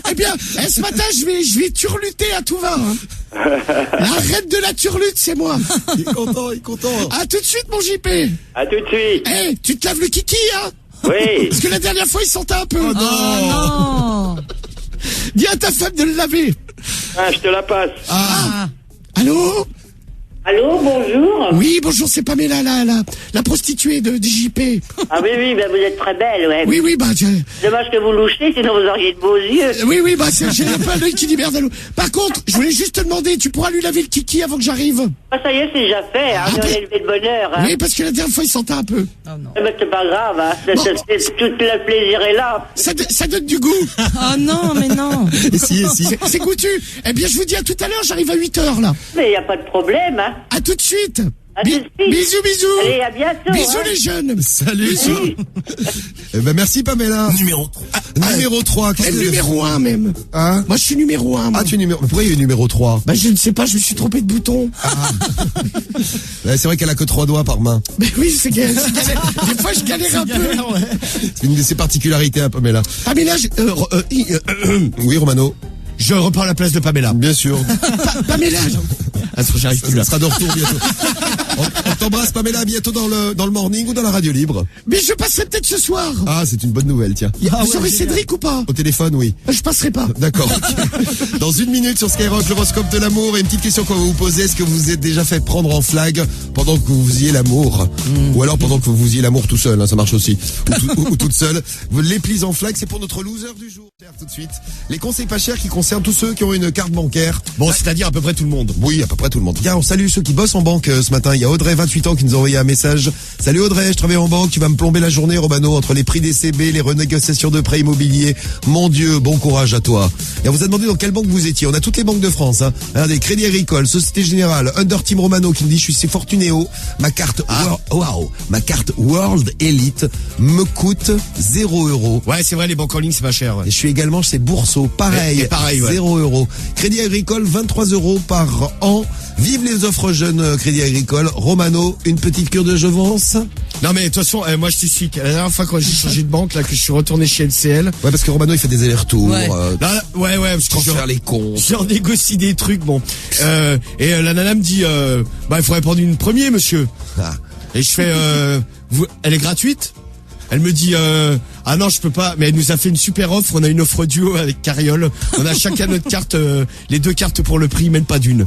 Eh bien, ce matin, je vais turluter à tout va. Hein. La reine de la turlute, c'est moi. Il est content. À tout de suite, mon JP. À tout de suite. Eh, tu te laves le kiki, hein? Oui. Parce que la dernière fois, il sentait un peu. Oh non. Dis à ta femme de le laver. Ah, je te la passe. Allô? Allô, bonjour. Oui, bonjour, c'est Pamela, la prostituée de JP. Ah oui, ben vous êtes très belle, ouais. Oui, bah, Dommage que vous louchez, sinon vous auriez de beaux yeux. oui, bah, j'ai un peu un œil qui dit merde à l'eau. Par contre, je voulais juste te demander, tu pourras lui laver le kiki avant que j'arrive? Ah, ça y est, c'est déjà fait, hein. On est levé de bonne heure, hein. Oui, parce que la dernière fois, il sentait un peu. Oh non. Eh ben, c'est pas grave, hein. Tout le plaisir est là. Ça donne du goût. Oh non, mais non. Et si. C'est goûtu. Eh bien, je vous dis à tout à l'heure, j'arrive à 8h, là. Mais y a pas de problème, hein. À tout de suite. À tout de suite. Bisous. Allez, à bientôt. Bisous, hein. les jeunes. Salut. Oui. Eh ben, merci Pamela. Numéro 3. Numéro 3. Et numéro 1, même. Hein? Moi, je suis numéro 1. Ah, tu es numéro... Pourquoi il y a eu numéro 3? Bah, je ne sais pas, je me suis trompé de bouton. Ouais, c'est vrai qu'elle a que 3 doigts par main. Mais oui, c'est galère. Des fois, je galère un peu. C'est une de ses particularités, hein, Pamela. Pamela, Oui, Romano. je reprends la place de Pamela. Bien sûr. Pamela. Attends, j'arrive plus Ça là. sera de retour bientôt. On t'embrasse, Pamela, à bientôt dans le morning ou dans la radio libre. Mais je passerai peut-être ce soir. Ah, c'est une bonne nouvelle, tiens. Vous aurez Cédric ou pas? Au téléphone, oui. Je passerai pas. D'accord. Dans une minute sur Skyrock, l'horoscope de l'amour et une petite question qu'on va vous poser. Est-ce que vous vous êtes déjà fait prendre en flag pendant que vous faisiez l'amour? Ou alors pendant que vous faisiez l'amour tout seul, hein, ça marche aussi. Ou toute seule. Les plis en flag, c'est pour notre loser du jour. Tout de suite. Les conseils pas chers qui concernent tous ceux qui ont une carte bancaire. Bon, c'est-à-dire à peu près tout le monde. Oui, à peu près tout le monde. Tiens, on salue ceux qui bossent en banque ce matin. Il y a Audrey, 28 ans, qui nous a envoyé un message. Salut Audrey, je travaille en banque, tu vas me plomber la journée, Romano, entre les prix des CB, les renégociations de prêts immobiliers. Mon Dieu, bon courage à toi. Et on vous a demandé dans quelle banque vous étiez. On a toutes les banques de France, hein. Des Crédits Agricole, Société Générale, Under Team Romano qui me dit je suis Fortunéo. Ma carte, ma carte World Elite me coûte 0 €. Ouais, c'est vrai, les banques en ligne, c'est pas cher. Ouais. Et je suis également chez Bourseau, pareil, Et pareil, ouais. 0 €. Crédit Agricole, 23 € par an. Vive les offres jeunes Crédit Agricole. Romano, une petite cure de jouvence? Non mais de toute façon, moi je t'explique. La dernière fois quand j'ai changé de banque, là, que je suis retourné chez LCL. Ouais, parce que Romano il fait des allers-retours. Ouais. Ouais, parce que faire les cons. je négocie des trucs, bon. Et la nana me dit, il faudrait prendre une première, monsieur. Ah. Et je fais, elle est gratuite? Elle me dit, ah non, je peux pas, mais elle nous a fait une super offre, on a une offre duo avec Carriole, on a chacun notre carte, les 2 cartes pour le prix, même pas d'une.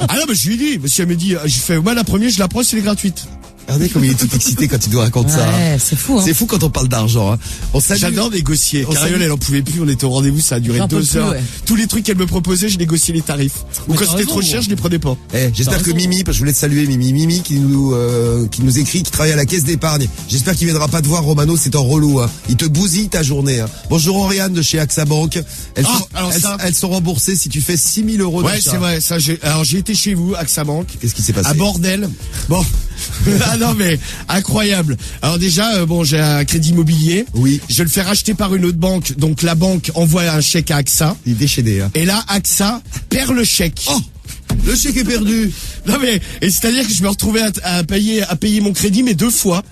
Ah non, mais je lui ai dit, monsieur, elle me dit, je fais, moi la première, je la prends, c'est les gratuite. Regardez comme il est tout excité quand il nous raconte ça. Ouais, c'est fou, hein. C'est fou quand on parle d'argent. Hein. On salue. J'adore négocier. On Carriole, salue. elle en pouvait plus, on était au rendez-vous, ça a duré J'en peux 2 plus, heures. ouais. Tous les trucs qu'elle me proposait, je négociais les tarifs. Ou Mais quand t'as c'était raison, trop cher, bon. je les prenais pas. J'espère que Mimi, parce que je voulais te saluer Mimi qui nous écrit, qui travaille à la caisse d'épargne. J'espère qu'il viendra pas te voir, Romano, c'est un relou. Hein. Il te bousille ta journée. Hein. Bonjour Oriane de chez AXA Bank. Elles sont remboursées si tu fais 6 000 € Ouais, d'achat. c'est vrai. Ça, alors j'ai été chez vous, AXA Bank. Qu'est-ce qui s'est passé? À bordel. Bon. Ah non mais incroyable. Alors déjà j'ai un crédit immobilier. Oui. Je vais le fais racheter par une autre banque. Donc la banque envoie un chèque à AXA. Il est déchaîné. Hein. Et là AXA perd le chèque. Oh, le chèque est perdu. Non mais et c'est-à-dire que je me retrouvais à payer mon crédit mais 2 fois.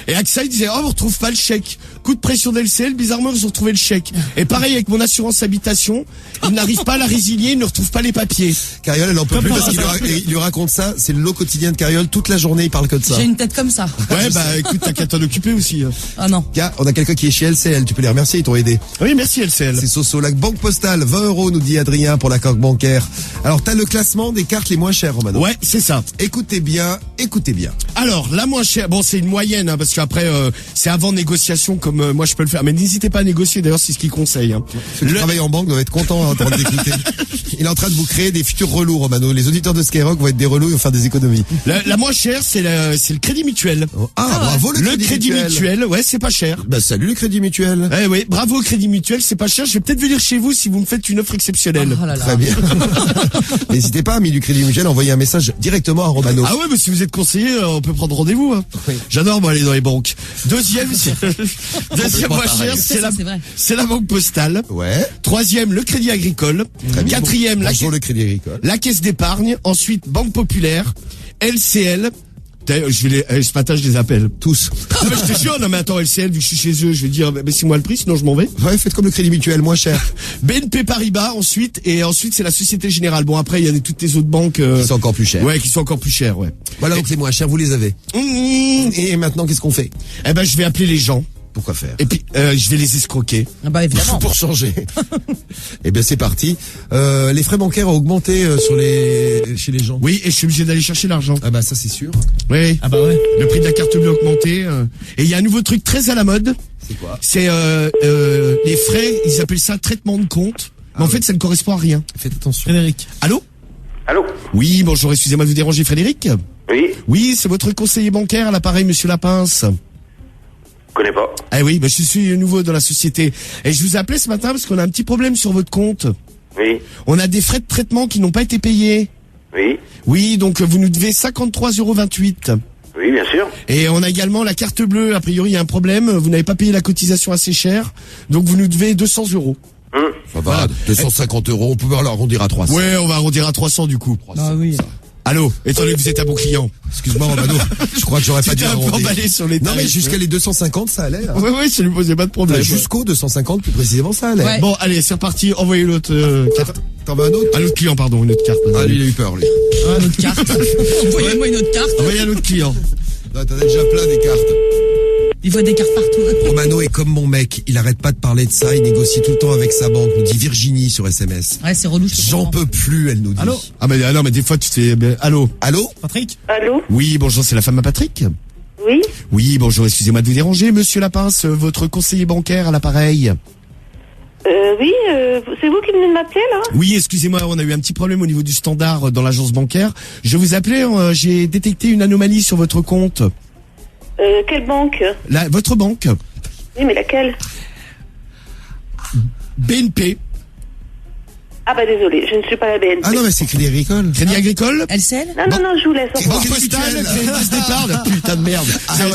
Et AXA il disait on retrouve pas le chèque. Coup de pression d'LCL, bizarrement ils ont retrouvé le chèque. Et pareil avec mon assurance habitation, ils n'arrivent pas à la résilier, ils ne retrouvent pas les papiers. Carriole, elle en peut plus parce qu'il lui raconte ça. C'est le lot quotidien de Carriole. Toute la journée, il parle que de ça. J'ai une tête comme ça. Ouais écoute, t'as qu'à t'en occuper aussi. Ah non. Gars, on a quelqu'un qui est chez LCL. Tu peux les remercier, ils t'ont aidé. Oui merci LCL. C'est Soso. La banque postale, 20 €, nous dit Adrien pour la carte bancaire. Alors, t'as le classement des cartes les moins chères, Romano. Ouais c'est ça. Écoutez bien. Alors, la moins chère, bon, c'est une moyenne, hein, parce qu'après, c'est avant négociation, comme moi je peux le faire. Mais n'hésitez pas à négocier, d'ailleurs, c'est ce qu'il conseille. Hein. Ceux qui travaillent en banque doivent être contents en train d'écouter. Il est en train de vous créer des futurs relous, Romano. Les auditeurs de Skyrock vont être des relous et vont faire des économies. La moins chère, c'est le crédit mutuel. Bravo Le crédit mutuel, ouais, c'est pas cher. Bah, salut le crédit mutuel. Eh oui, bravo au crédit mutuel, c'est pas cher. Je vais peut-être venir chez vous si vous me faites une offre exceptionnelle. Oh là là. Très bien. N'hésitez pas, amis du crédit mutuel, à envoyer un message directement à Romano. Ah ouais, mais si vous êtes conseiller, on peut prendre rendez-vous. Hein. Oui. J'adore moi aller dans les banques. Deuxième moins cher, vrai. c'est la banque postale. Ouais. Troisième, le crédit agricole. Très bien. Quatrième, Bonjour le crédit agricole. la caisse d'épargne. Ensuite, Banque Populaire, LCL. Ce matin, je les appelle. Tous. Ah, mais je te jure, non mais attends, LCL, vu que je suis chez eux, je vais dire, mais c'est moi le prix, sinon je m'en vais. Ouais, faites comme le Crédit Mutuel, moins cher. BNP Paribas ensuite, et ensuite c'est la Société Générale. Bon après, il y a toutes les autres banques... Qui sont encore plus chères. Ouais, qui sont encore plus chères, ouais. Voilà, donc les moins chers, vous les avez. Et maintenant, qu'est-ce qu'on fait? Eh ben, je vais appeler les gens. Pourquoi faire? Et puis, je vais les escroquer. Ah bah évidemment. Pour changer. Eh bien, c'est parti. Les frais bancaires ont augmenté chez les gens. Oui, et je suis obligé d'aller chercher l'argent. Ah bah ça, c'est sûr. Oui. Ah bah ouais. Le prix de la carte bleue a augmenté. Et il y a un nouveau truc très à la mode. C'est quoi? C'est les frais, ils appellent ça traitement de compte. Mais en fait, ça ne correspond à rien. Faites attention. Frédéric. Allô? Allô? Oui, bonjour, excusez-moi de vous déranger, Frédéric. Oui? Oui, c'est votre conseiller bancaire à l'appareil, monsieur Lapince. Connais pas. Ah oui, bah, je suis nouveau dans la société. Et je vous appelais ce matin parce qu'on a un petit problème sur votre compte. Oui? On a des frais de traitement qui n'ont pas été payés. Oui? Oui, donc vous nous devez 53,28 €. Oui, bien sûr. Et on a également la carte bleue. A priori, il y a un problème. Vous n'avez pas payé la cotisation assez chère. Donc vous nous devez 200 €. Ça va, 250 €, on peut l'arrondir à 300. Ouais, on va arrondir à 300 du coup. Ah oui. Allô, étant donné que vous êtes un bon client. Excuse-moi, Romano. Je crois que j'aurais pas dû T'étais un peu arrondir. emballé sur les Non, mais tarifs. jusqu'à les 250, ça allait. Hein. Ouais, ça lui posait pas de problème. Jusqu'aux 250, plus précisément, ça allait. Ouais. Bon, allez, c'est reparti. Envoyez l'autre carte. T'en veux un autre? Un autre client, pardon, une autre carte. Ah, lui, il a eu peur, lui. Ah, notre carte. Envoyez-moi une autre carte. Envoyez un autre client. Non, t'en as déjà plein des cartes. Il voit des cartes partout. Romano est comme mon mec. Il arrête pas de parler de ça. Il négocie tout le temps avec sa banque. Nous dit Virginie sur SMS. Ouais, c'est relou, je te J'en comprends. peux plus, elle nous dit. Allô? Ah, mais non, mais des fois, tu fais... Allô? Allô? Patrick. Allô? Oui, bonjour, c'est la femme à Patrick. Oui? Oui, bonjour, excusez-moi de vous déranger, monsieur Lapince, votre conseiller bancaire à l'appareil. Oui, c'est vous qui venez de m'appeler, là? Oui, excusez-moi, on a eu un petit problème au niveau du standard dans l'agence bancaire. Je vous appelais, j'ai détecté une anomalie sur votre compte. Quelle banque? Votre banque, Oui, mais laquelle? BNP, Ah bah désolé, je ne suis pas la BNP. Ah non, mais c'est Crédit Agricole. Crédit Agricole, LCL? Non, je vous laisse. Au revoir. Banque Postale, Caisse d'Épargne, putain de merde.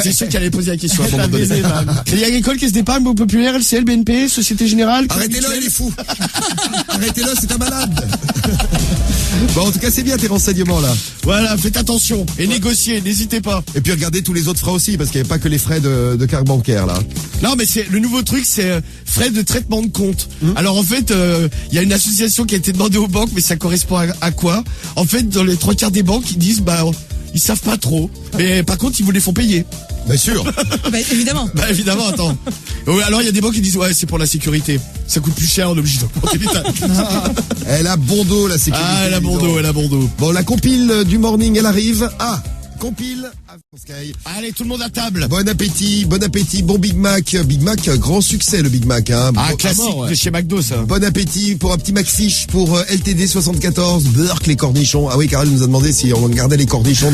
C'est sûr qu'elle allait poser la question à un moment donné. baisé, man. Crédit Agricole, Caisse d'Épargne, Banque Populaire, LCL, BNP, Société Générale. Arrêtez-le, il est fou. Arrêtez-le, c'est un malade. Bon, en tout cas, c'est bien tes renseignements, là. Voilà, faites attention et négociez, n'hésitez pas. Et puis regardez tous les autres frais aussi, parce qu'il n'y avait pas que les frais de carte bancaire, là. Non, mais c'est le nouveau truc, c'est frais de traitement de compte. Alors en fait, il y a une association qui a été demandée aux banques, mais ça correspond à quoi? En fait, dans les 3/4 des banques, ils disent ils savent pas trop, mais par contre ils vous les font payer. Bien sûr. Bah, évidemment. Bah évidemment, attends. Ouais, alors il y a des banques qui disent ouais, c'est pour la sécurité. Ça coûte plus cher, on est obligé d'augmenter les tarifs. Elle a bon dos, la sécurité. Ah, elle a bon dos, elle a bon dos. Bon, la compile du morning, elle arrive. Ah, compile. Sky. Allez, tout le monde à table. Bon appétit, bon Big Mac. Big Mac, grand succès le Big Mac. Hein. Ah, Bon, classique mort, ouais. de chez McDo, ça. Bon appétit pour un petit McFish pour LTD 74, Burke les cornichons. Ah oui, Carole nous a demandé si on gardait les cornichons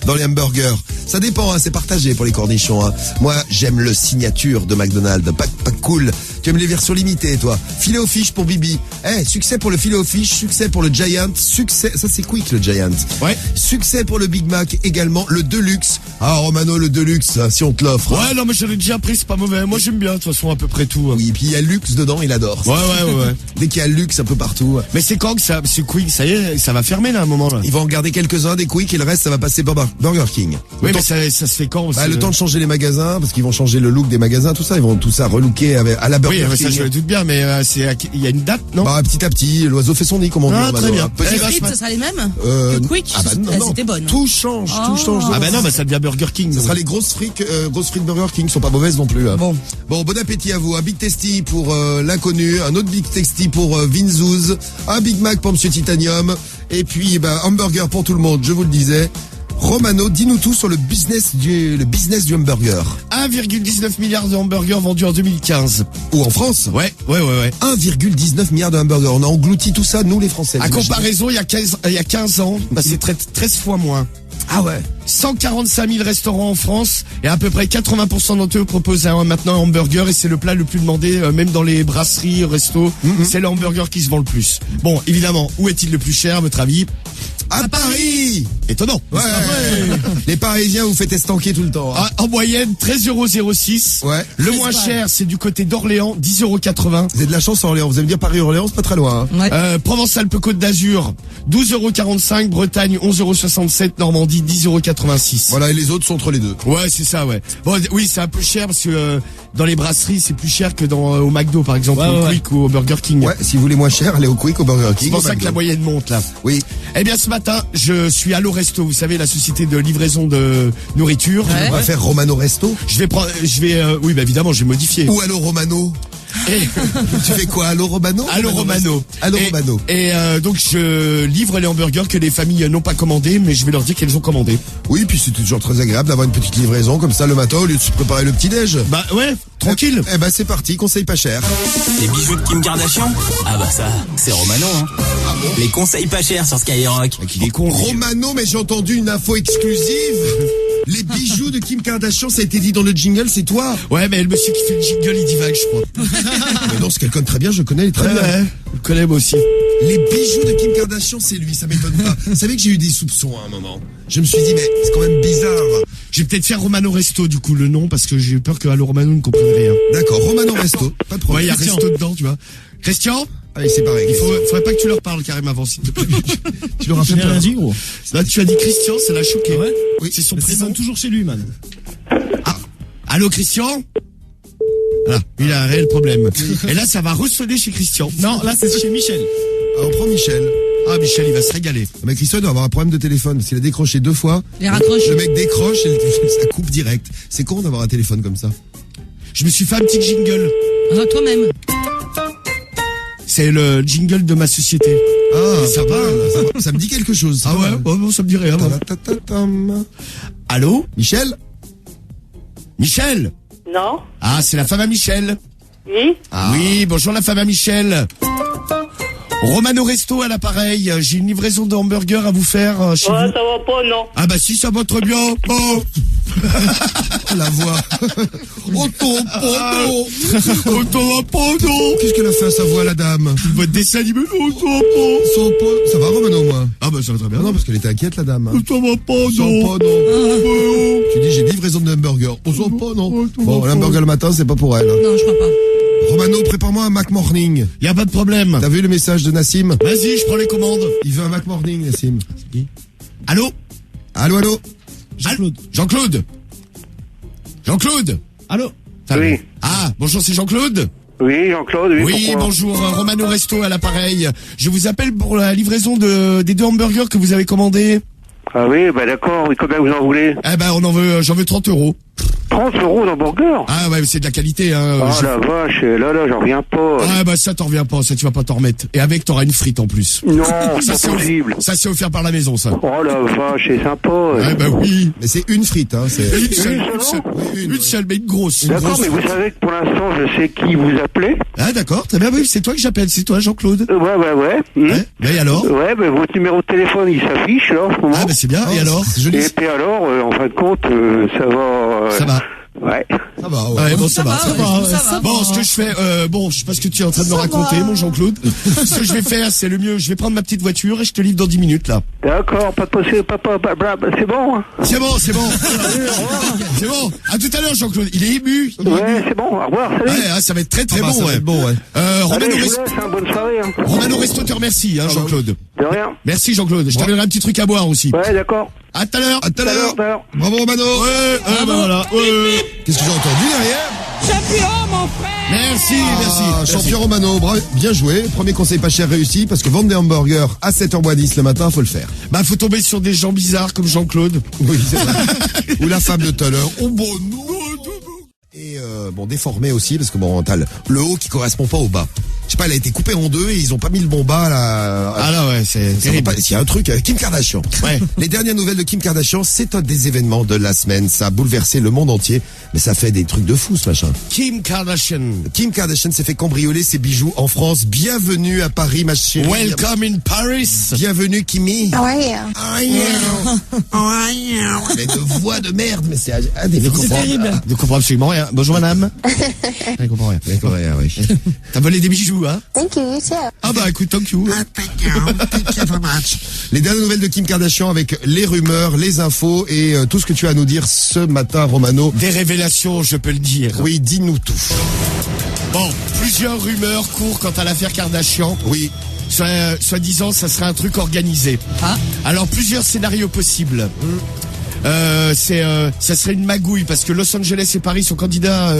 dans les hamburgers. Ça dépend, hein, c'est partagé pour les cornichons. Hein. Moi, j'aime le signature de McDonald's, pas cool. Tu aimes les versions limitées, toi. Filet au fish pour Bibi. Succès pour le filet au fish, succès pour le Giant, succès, ça c'est quick le Giant. Ouais. Succès pour le Big Mac également, le Deluxe. Ah Romano, le Deluxe, si on te l'offre. Ouais, non, mais je l'ai déjà pris, c'est pas mauvais. Moi, j'aime bien, de toute façon, à peu près tout. Oui, et puis il y a luxe dedans, il adore. Ouais. Dès qu'il y a luxe un peu partout. Mais c'est quand que ça, c'est quick, ça y est, ça va fermer, là, à un moment, là. Ils vont en garder quelques-uns des quick et le reste, ça va passer par Burger King. Oui, mais ça se fait quand aussi? Le temps de changer les magasins, parce qu'ils vont changer le look des magasins, tout ça. Ils vont tout ça relooker à la Burger King. Oui, King. ça, je le doute bien, mais il y a une date, non? Petit à petit, l'oiseau fait son nid, comme on dit. Ah, très bien. Les frites, ça sera les mêmes que Quick? Non, c'était bonne. Tout change, tout change. Ah bah non, bah ça devient Burger King. Ça sera les grosses frites Burger King, sont pas mauvaises non plus. Hein. Bon, bon appétit à vous. Un Big Tasty pour l'inconnu, un autre Big Tasty pour Vinzouz, un Big Mac pour Monsieur Titanium, et puis hamburger pour tout le monde, je vous le disais. Romano, dis-nous tout sur le business du hamburger. 1,19 milliard de hamburgers vendus en 2015. Ou en France? Ouais. 1,19 milliard de hamburgers. On a englouti tout ça, nous les Français. À comparaison, il y a 15 ans, c'est 13 fois moins. Ah ouais. 145 000 restaurants en France et à peu près 80% d'entre eux proposent maintenant un hamburger et c'est le plat le plus demandé, même dans les brasseries, restos. C'est le hamburger qui se vend le plus. Bon, évidemment, où est-il le plus cher à votre avis? À Paris. Étonnant. Ouais. Les Parisiens vous faites estanquer tout le temps. Hein. En moyenne, 13,06 €. Ouais. Le moins cher, c'est du côté d'Orléans, 10,80 €. Vous avez de la chance à Orléans. Vous allez me dire Paris-Orléans, c'est pas très loin. Hein. Ouais. Provence-Alpes-Côte d'Azur, 12,45 €. Bretagne, 11,67 €. Normandie, 10,86 €. Voilà, et les autres sont entre les deux. Ouais, c'est ça, ouais. Bon, oui, c'est un peu cher parce que dans les brasseries, c'est plus cher que au McDo, par exemple, au Quick ou au Burger King. Ouais, si vous voulez moins cher, allez au Quick, au Burger King. C'est pour ça que la moyenne monte, là. Oui. Eh bien, ce matin, je suis à Resto, vous savez, la société de livraison de nourriture. On va faire Romano Resto. Oui, bah évidemment, je vais modifier. Ou Allo Romano. Tu fais quoi, Allo Romano? Allo Romano. Romano. Et donc, je livre les hamburgers que les familles n'ont pas commandés, mais je vais leur dire qu'elles ont commandé. Oui, puis c'est toujours très agréable d'avoir une petite livraison comme ça le matin au lieu de se préparer le petit-déj. Bah ouais, tranquille. Eh ben c'est parti, conseil pas cher. Les bijoux de Kim Kardashian? Ah bah ça, c'est Romano, hein. Les conseils pas chers sur Skyrock. Il est con. Romano, mais j'ai entendu une info exclusive. Les bijoux de Kim Kardashian, ça a été dit dans le jingle, c'est toi? Ouais, mais le monsieur qui fait le jingle, il divague, je crois. Mais non, c'est quelqu'un de très bien, je connais, il est très bien. Ouais, je connais moi aussi. Les bijoux de Kim Kardashian, c'est lui, ça m'étonne pas. Vous savez que j'ai eu des soupçons à un moment. Je me suis dit, mais c'est quand même bizarre. Je vais peut-être faire Romano Resto, du coup, le nom, parce que j'ai peur que Allo Romano ne comprenne rien. D'accord, Romano Resto, pas de problème. Ouais, il y a Resto dedans, tu vois. Christian? Allez, c'est pareil. Il faudrait pas que tu leur parles carrément avant, s'il te plaît. Tu leur as fait J'ai rien dit, gros. Là, tu as dit Christian, ça l'a choqué. Ah ouais? Oui. C'est son Mais ça prénom. sonne toujours chez lui, man. Allô, Christian? Voilà, il a un réel problème. Et là, ça va ressonner chez Christian. Non, là, c'est chez Michel. Ah, on prend Michel. Ah, Michel, il va se régaler. Mais Christian doit avoir un problème de téléphone, parce qu'il a décroché 2 fois. Les raccroche. Le mec décroche et ça coupe direct. C'est con d'avoir un téléphone comme ça. Je me suis fait un petit jingle. Ah, toi-même. C'est le jingle de ma société. Ah, ça va, ça me dit quelque chose. Ah ouais, bon, ça me dit rien. moi. Ta-ta-ta-tam. Allô? Michel? Michel? Non? Ah, c'est la femme à Michel. Oui? Oui, bonjour la femme à Michel. Romano Resto à l'appareil. J'ai une livraison de hamburgers à vous faire chez vous. Ça va pas, non. Ah bah si, ça va très bien. Oh. La voix. Qu'est-ce qu'elle a fait à sa voix, la dame? Votre dessin animé. Ça va, Romano, moi? Ah bah ça va très bien. Non, parce qu'elle était inquiète, la dame. Hein. Ça va pas, Ça va pas, non. Tu dis, j'ai livraison de hamburger. On s'en pas, non. Bon, l'hamburger le matin, c'est pas pour elle. Non, je crois pas. Romano, prépare-moi un Mac Morning. Y a pas de problème. T'as vu le message de Nassim? Vas-y, je prends les commandes. Il veut un Mac Morning, Nassim. Allô? Allô? Jean-Claude. Jean-Claude? Jean-Claude? Allô? Oui. Ah, bonjour, c'est Jean-Claude? Oui, Jean-Claude, oui. Oui, pourquoi bonjour, Romano Resto à l'appareil. Je vous appelle pour la livraison des 2 hamburgers que vous avez commandés. Ah oui, bah d'accord, oui, combien vous en voulez? Eh ben, j'en veux 30 €. 30 € d'hamburger? Ah ouais, mais c'est de la qualité, hein. Ah la vache, là, j'en reviens pas. Ah bah ça t'en reviens pas, ça tu vas pas t'en remettre. Et avec t'auras une frite en plus. Non, Ça c'est pas possible. Ça c'est offert par la maison, ça. Oh la vache, c'est sympa. Ouais bah oui. Mais c'est une frite, hein. C'est... Une seule, Une, une seule, mais une grosse. D'accord, mais vous savez que pour l'instant, je sais qui vous appelez. Ah d'accord, très bien, oui, c'est toi que j'appelle, c'est toi Jean-Claude. Ouais. Ouais, mais alors? Ouais, mais votre numéro de téléphone, il s'affiche, là, en ce moment. Ah bah c'est bien, et alors? C'est joli. Et puis alors, en fin de compte, ça va... Ça va. Ouais. Ça va, ouais. Ouais, bon, ça va. va. Bon, ce que je fais, je sais pas ce que tu es en train de me raconter, mon Jean-Claude. Ce que je vais faire, c'est le mieux. Je vais prendre ma petite voiture et je te livre dans 10 minutes, là. D'accord, pas de possible, c'est bon, hein. C'est bon. C'est bon. À tout à l'heure, Jean-Claude. Il est ému. Ouais, c'est bon, au revoir, salut. Ouais, ça va être très très Ah bah, bon, ça va ouais. être bon, ouais. Romano Allez, je vous Resto. laisse, hein, bonne soirée, hein. Romano Resto te remercie, hein, Jean-Claude. De rien. Merci, Jean-Claude. Je t'amènerai un petit truc à boire aussi. Ouais, d'accord. À tout à l'heure. À tout à l'heure. Tout à l'heure. Bravo, Romano. Ouais, bah voilà. Ouais. Qu'est-ce que j'ai entendu derrière? Merci. Champion Romano, bien joué. Premier conseil pas cher réussi, parce que vendre des hamburgers à 7h10 le matin, faut le faire. Bah, faut tomber sur des gens bizarres comme Jean-Claude. Oui, c'est vrai. Ou la femme de tout à l'heure. Oh bon, non. Et déformé aussi, parce que t'as le haut qui correspond pas au bas. Je sais pas, elle a été coupée en deux et ils ont pas mis le bon bas là. Ah là, ouais, c'est terrible. Il y a un truc avec Kim Kardashian. Ouais. Les dernières nouvelles de Kim Kardashian, c'est un des événements de la semaine. Ça a bouleversé le monde entier, mais ça fait des trucs de fou, ce machin. Kim Kardashian. Kim Kardashian s'est fait cambrioler ses bijoux en France. Bienvenue à Paris, ma chérie. Welcome in Paris. Bienvenue, Kimmy. Ouais. Mais de voix de merde, mais c'est terrible. Je comprends absolument rien. Bonjour madame. Je comprends rien. D'accord, oui. T'as volé des bijoux. you, hein. Thank you, you too. Ah bah écoute, thank you. Thank you very much. Les dernières nouvelles de Kim Kardashian avec les rumeurs, les infos et tout ce que tu as à nous dire ce matin, Romano. Des révélations, je peux le dire. Oui, dis-nous tout. Bon, plusieurs rumeurs courent quant à l'affaire Kardashian. Oui. Soi-disant, ça serait un truc organisé. Ah. Alors, plusieurs scénarios possibles. Ça serait une magouille parce que Los Angeles et Paris sont candidats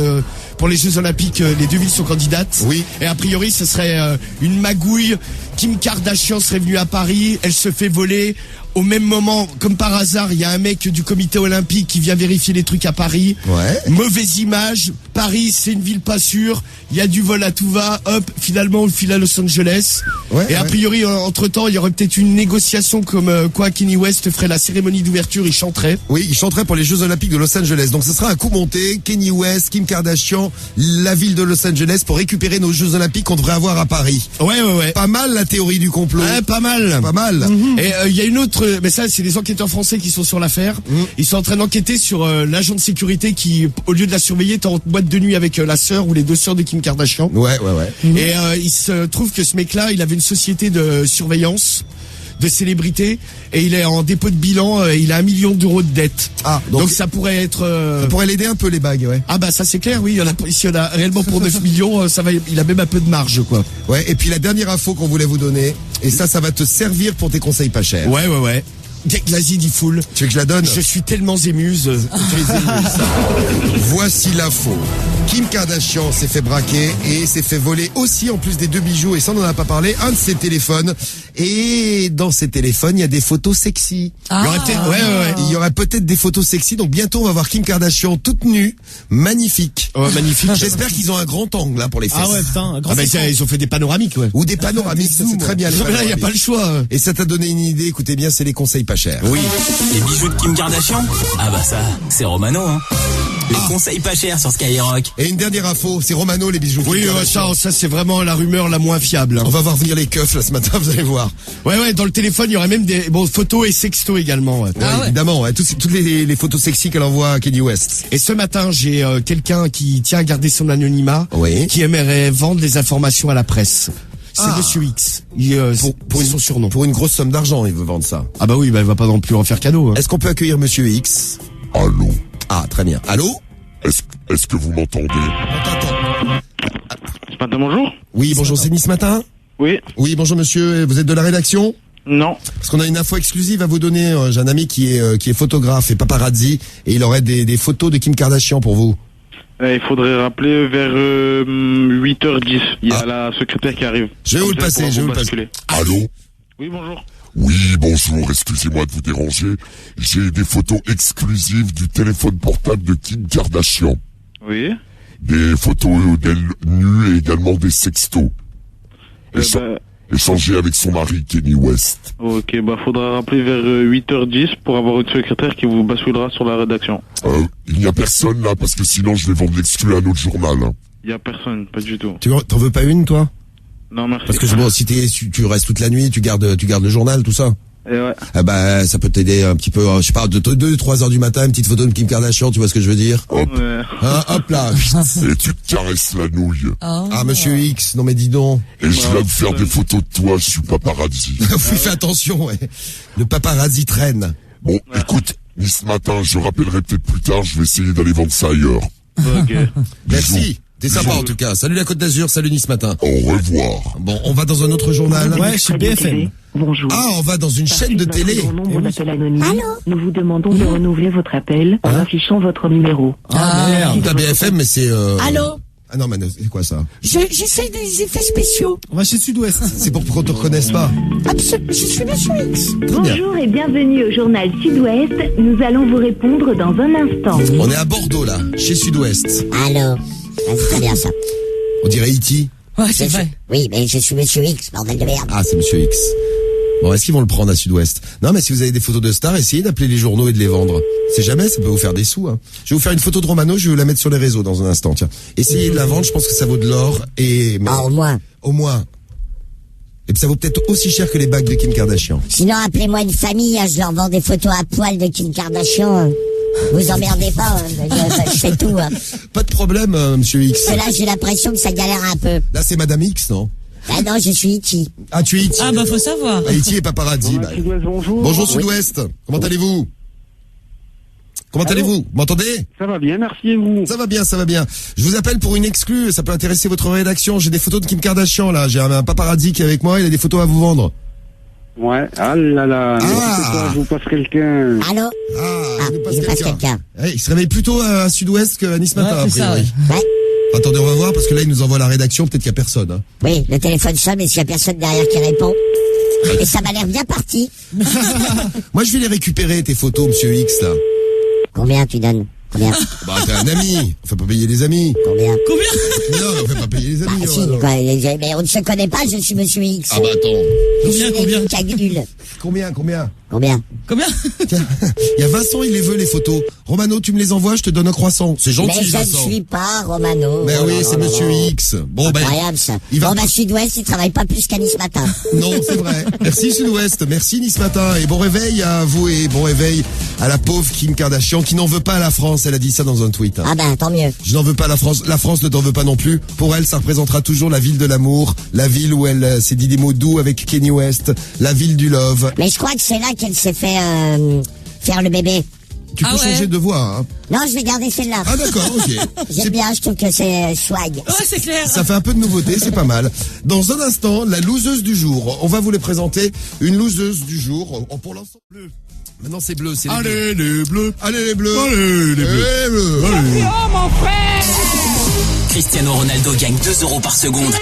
pour les Jeux Olympiques. Les deux villes sont candidates. Oui. Et a priori, ça serait une magouille. Kim Kardashian serait venue à Paris. Elle se fait voler. Au même moment, comme par hasard, il y a un mec du comité olympique qui vient vérifier les trucs à Paris. Ouais. Mauvaise image. Paris, c'est une ville pas sûre. Il y a du vol à tout va. Hop, finalement, on le file à Los Angeles. Ouais, et a priori, entre-temps, il y aurait peut-être une négociation comme quoi Kanye West ferait la cérémonie d'ouverture, il chanterait. Oui, il chanterait pour les Jeux Olympiques de Los Angeles. Donc ce sera un coup monté. Kanye West, Kim Kardashian, la ville de Los Angeles pour récupérer nos Jeux Olympiques qu'on devrait avoir à Paris. Ouais. Pas mal la théorie du complot. Ouais, pas mal. Pas mal. Et il y a une autre, mais ça c'est des enquêteurs français qui sont sur l'affaire. Ils sont en train d'enquêter sur l'agent de sécurité qui, au lieu de la surveiller, était en boîte de nuit avec la sœur ou les deux sœurs de Kim Kardashian. Ouais. Et il se trouve que ce mec-là, il avait une société de surveillance de célébrités et il est en dépôt de bilan. Il a 1 million d'euros de dette. Ah, donc ça pourrait être. Ça pourrait l'aider un peu les bagues, ouais. Ah bah ça c'est clair, oui. Si on a réellement pour 9 millions, ça va. Il a même un peu de marge, quoi. Ouais. Et puis la dernière info qu'on voulait vous donner, et ça va te servir pour tes conseils pas chers. Ouais. Vas-y, dis full. Tu veux que je la donne? Je suis tellement émuse. Voici l'info. Kim Kardashian s'est fait braquer et s'est fait voler aussi, en plus des 2 bijoux, et ça on n'en a pas parlé, un de ses téléphones. Et dans ces téléphones, il y a des photos sexy. Il y aurait peut-être, ouais. Il y aurait peut-être des photos sexy, donc bientôt on va voir Kim Kardashian toute nue, magnifique. Ouais, magnifique. J'espère qu'ils ont un grand angle là pour les fesses. Ah ouais, putain, un grand Ils ont fait des panoramiques, ouais. Ou des panoramiques, ça c'est très bien. Là, il n'y a pas le choix. Et ça t'a donné une idée, écoutez bien, c'est les conseils pas chers. Oui, les bijoux de Kim Kardashian. Ah bah ça, c'est Romano, hein. Les conseils pas chers sur Skyrock. Et une dernière info, c'est Romano les bijoux. Oui, ça c'est vraiment la rumeur la moins fiable. On va voir venir les keufs là ce matin, vous allez voir. Ouais, dans le téléphone, il y aurait même des photos et sextos également. Ouais. Évidemment, ouais, toutes les photos sexy qu'elle envoie à Kanye West. Et ce matin, j'ai quelqu'un qui tient à garder son anonymat, qui aimerait vendre des informations à la presse. C'est Monsieur X. Pour son surnom. Pour une grosse somme d'argent, il veut vendre ça. Ah bah oui, il va pas non plus en faire cadeau. Hein. Est-ce qu'on peut accueillir Monsieur X? Allô? Ah, très bien. Allô? Est-ce que vous m'entendez? Ce matin, bonjour. Oui, bonjour, c'est Nice Matin? Oui. Oui, bonjour monsieur, vous êtes de la rédaction? Non. Parce qu'on a une info exclusive à vous donner. J'ai un ami qui est photographe et paparazzi et il aurait des photos de Kim Kardashian pour vous. Il faudrait rappeler vers 8h10. Il y a la secrétaire qui arrive. Je vais vous le passer, Allô? Oui, bonjour. Oui, bonjour, excusez-moi de vous déranger. J'ai des photos exclusives du téléphone portable de Kim Kardashian. Oui. Des photos d'elle nue et également des sextos. Échangées avec son mari, Kanye West. Ok, faudra rappeler vers 8h10 pour avoir une secrétaire qui vous basculera sur la rédaction. Il n'y a personne là, parce que sinon je vais vendre l'exclu à un autre journal. Hein. Il n'y a personne, pas du tout. T'en veux pas une, toi? Non, merci. Parce que si tu restes toute la nuit, tu gardes le journal, tout ça. Et ouais. Ah bah, ça peut t'aider un petit peu, je sais pas, de 2-3 heures du matin, une petite photo de Kim Kardashian, tu vois ce que je veux dire? Hop. Ouais. Hein, hop là. Et tu te caresses la nouille. Ah, monsieur X, non mais dis donc. Et je viens de faire des photos de toi, je suis paparazzi. Oui, fais attention, ouais. Le paparazzi traîne. Bon, écoute, ce matin, je rappellerai peut-être plus tard, je vais essayer d'aller vendre ça ailleurs. Ok. Merci. T'es sympa en tout cas. Salut la Côte d'Azur, salut Nice Matin. Au revoir. Bon, on va dans un autre journal. Ouais, chez BFM. Bonjour. Ah, on va dans une chaîne de télé. Nombre d'appels anonymes. Nous vous demandons de renouveler votre appel en affichant votre numéro. Ah merde. T'as BFM, mais c'est Allô? Ah non, mais c'est quoi ça? J'essaye des effets spéciaux. On va chez Sud-Ouest. C'est pour qu'on te reconnaisse pas. Absolument. Je suis Monsieur X. Bonjour et bienvenue au journal Sud-Ouest. Nous allons vous répondre dans un instant. On est à Bordeaux là, chez Sud-Ouest. Allô? C'est très bien ça. On dirait E.T. Ouais, c'est vrai. Oui, mais je suis Monsieur X, bordel de merde. Ah, c'est Monsieur X. Bon, est-ce qu'ils vont le prendre à Sud-Ouest? Non, mais si vous avez des photos de stars, essayez d'appeler les journaux et de les vendre. C'est jamais, ça peut vous faire des sous. Hein. Je vais vous faire une photo de Romano, je vais vous la mettre sur les réseaux dans un instant. Tiens, essayez de la vendre, je pense que ça vaut de l'or et... Ah, au moins. Au moins. Et puis ça vaut peut-être aussi cher que les bagues de Kim Kardashian. Sinon, appelez-moi une famille, je leur vends des photos à poil de Kim Kardashian. Vous emmerdez pas, je fais tout. Hein. Pas de problème, monsieur X. Parce que là, j'ai l'impression que ça galère un peu. Là, c'est madame X, non? Ah non, je suis Iti. Ah, tu es Iti. Ah bah faut savoir. Ah, Iti et paparazzi. Bonjour. Bonjour Sud-Ouest. Comment allez-vous? Comment allez-vous? Vous m'entendez? Ça va bien, merci et vous. Ça va bien, ça va bien. Je vous appelle pour une exclue, ça peut intéresser votre rédaction. J'ai des photos de Kim Kardashian, là. J'ai un paparazzi qui est avec moi, il a des photos à vous vendre. Ouais, ah là là, je vous passe quelqu'un. Allô? Il passe quelqu'un. Ouais, il se réveille plutôt à Sud-Ouest qu'à Nice Matin, a priori. Ouais. Attendez, on va voir, parce que là, il nous envoie la rédaction, peut-être qu'il n'y a personne. Hein. Oui, le téléphone sonne, mais s'il y a personne derrière qui répond. Et ça m'a l'air bien parti. Moi, je vais les récupérer, tes photos, monsieur X, là. Combien tu donnes? Combien? Bah, t'es un ami. On fait pas payer les amis. Combien? Non, on fait pas payer les amis. Bah, si, quoi, mais on ne se connaît pas, je suis monsieur X. Ah bah attends. Combien? Combien? Combien? Il y a Vincent, il les veut, les photos. Romano, tu me les envoies, je te donne un croissant. C'est gentil, Mais je Vincent. ne suis pas Romano. Mais oui, c'est monsieur non. X. Bon, ben. Incroyable, ça. Il va Bon, Sud-Ouest, il travaille pas plus qu'à Nice Matin. Non, c'est vrai. Merci Sud-Ouest, merci Nice Matin et bon réveil à vous et bon réveil à la pauvre Kim Kardashian qui n'en veut pas à la France. Elle a dit ça dans un tweet. Hein. Ah ben, tant mieux. Je n'en veux pas à la France. La France ne t'en veut pas non plus. Pour elle, ça représentera toujours la ville de l'amour, la ville où elle s'est dit des mots doux avec Kanye West, la ville du love. Mais je crois que c'est là qu'elle s'est fait faire le bébé. Tu peux changer de voix. Hein. Non, je vais garder celle-là. Ah d'accord, ok. J'aime bien, je trouve que c'est swag. Ouais, c'est clair. Ça fait un peu de nouveauté, c'est pas mal. Dans un instant, la loseuse du jour. On va vous les présenter. Une loseuse du jour. Pour l'instant, bleu. Maintenant, c'est bleu. C'est Allez, les bleus. Allez, les bleus. Allez, les bleus. Allez. Oh, mon frère! Cristiano Ronaldo gagne 2 € par seconde.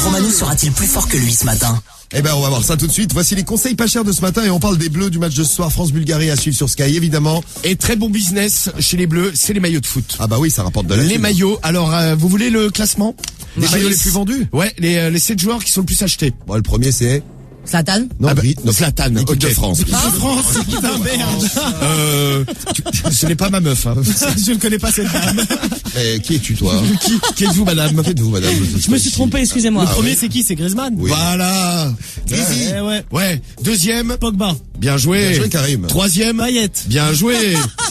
Romano sera-t-il plus fort que lui ce matin? Eh ben, on va voir ça tout de suite. Voici les conseils pas chers de ce matin et on parle des bleus du match de ce soir France-Bulgarie à suivre sur Sky, évidemment. Et très bon business chez les bleus, c'est les maillots de foot. Ah bah oui, ça rapporte de la Les thune. maillots, alors vous voulez le classement Les maillots les plus vendus? Ouais, les 7 joueurs qui sont le plus achetés. Bon, le premier c'est... Zlatan? Non, Zlatan, l'équipe de France. L'équipe de France, putain, merde. Ce n'est pas ma meuf. Hein. Je ne connais pas cette dame. Mais qui es-tu, toi? Qui êtes-vous, madame? Qui êtes-vous, madame? Je me suis trompé, excusez-moi. Le premier, c'est qui? C'est Griezmann. Oui. Voilà. Griezmann. Eh ouais. Ouais. Deuxième. Pogba. Bien joué. Bien joué, Karim. Troisième. Payet. Bien joué.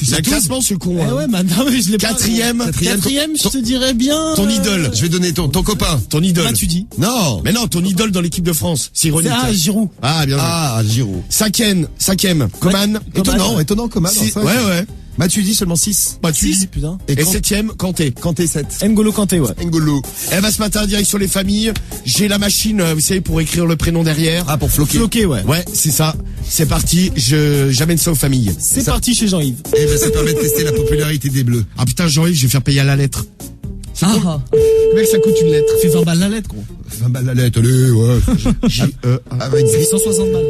C'est un classement, ce con. Eh hein. ouais, madame, je l'ai pas. Quatrième. Quatrième, je te dirais bien. Ton idole. Je vais donner ton copain. Ton idole. Là, tu dis. Non. Mais non, ton idole dans l'équipe de France. C'est ironique. Ah, Giroud. Ah, bien joué. Ah, Giroud. Cinquième. Coman. Étonnant, Coman. Ouais, enfin. ouais. Mathieu dit seulement 6. Bah, tu dis. Putain. Et septième, Kanté. Kanté 7. N'Golo Kanté, ouais. N'Golo. Eh ben, ce matin, direction les familles. J'ai la machine, vous savez, pour écrire le prénom derrière. Ah, pour floquer. Floqué, ouais. Ouais, c'est ça. C'est parti. J'amène ça aux familles. C'est parti chez Jean-Yves. Eh ben, ça permet de tester la popularité des bleus. Ah putain, Jean-Yves, je vais faire payer à la lettre. Ah. Mec, ça coûte une lettre. Fais 20 balles la lettre, gros. 20 balles la lettre, allez, ouais. Avec 160 balles.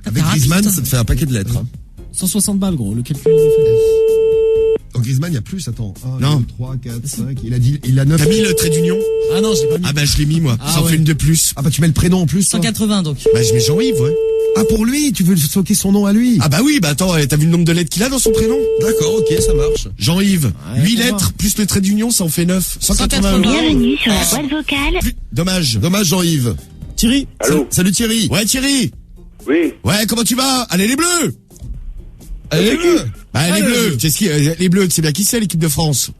Avec Griezmann, ça te fait un paquet de lettres. Hein. 160 balles, gros. Le calcul, on est fait. En Griezmann, il y a plus, attends. 1, Non. 2, 3, 4, 5. Il a 9. T'as mis le trait d'union? Ah non, je l'ai pas mis. Ah bah, je l'ai mis, moi. Ah Ça en ouais. fait une de plus. Ah bah, tu mets le prénom en plus. toi. 180 donc. Bah, je mets Jean-Yves, ouais. Ah, pour lui, tu veux floquer son nom à lui. Ah bah oui, bah attends, t'as vu le nombre de lettres qu'il a dans son prénom? D'accord, ok, ça marche. Jean-Yves, Ouais, 8 pour lettres, voir. plus le trait d'union, ça en fait 9. 180 €. Bienvenue sur la boîte vocale. Dommage. Dommage, Jean-Yves. Thierry. Allô? Salut Thierry. Ouais, Thierry. Oui. Ouais, comment tu vas? Allez, les bleus! Allez, les bleus. Bah, les bleus. Qu'est-ce qui, les bleus, tu sais bien qui c'est, l'équipe de France?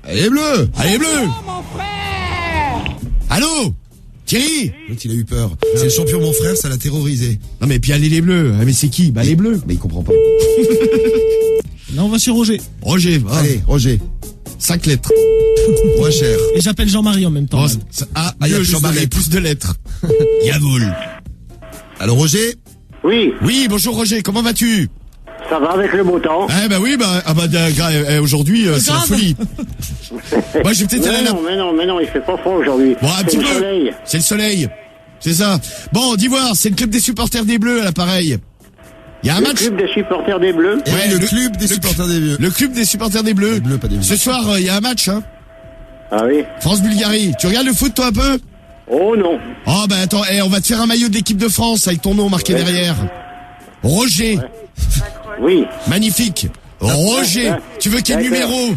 Allez, les bleus. Allez, les bleus! Allô? Thierry? L'autre, il a eu peur. C'est le champion, mon frère, ça l'a terrorisé. Non, mais puis allez, les bleus. Ah, mais c'est qui? Bah, les bleus. Mais il comprend pas. Là, on va chez Roger. Roger, ah, Allez, Roger. 5 lettres. Moins cher. Et j'appelle Jean-Marie en même temps. Oh, man. ah, il y a mieux, plus de Jean-Marie, lettres. plus de lettres. Yaboul. Alors, Roger. Oui, Oui, bonjour Roger, comment vas-tu? ça va avec le beau temps. Eh bah oui, bah, ah bah aujourd'hui, c'est la Grave. folie. Moi, je vais peut-être aller à la... Mais non, il fait pas froid aujourd'hui. Bon, un petit C'est le peu. soleil. C'est le soleil. C'est ça. Bon, d'Ivoire, c'est le club des supporters des Bleus à l'appareil. Il y a un Le match. club des supporters des Bleus. Et Ouais, le club des supporters des vieux. Le club des supporters des Bleus. Des Bleus, pas des vieux. Ce soir, il y a un match, hein. Ah oui. France-Bulgarie. Tu regardes le foot, toi, un peu? Oh non. Oh, bah attends, on va te faire un maillot de l'équipe de France avec ton nom marqué derrière. Roger. Oui. Magnifique. Roger. ouais. Tu veux quel D'accord. numéro?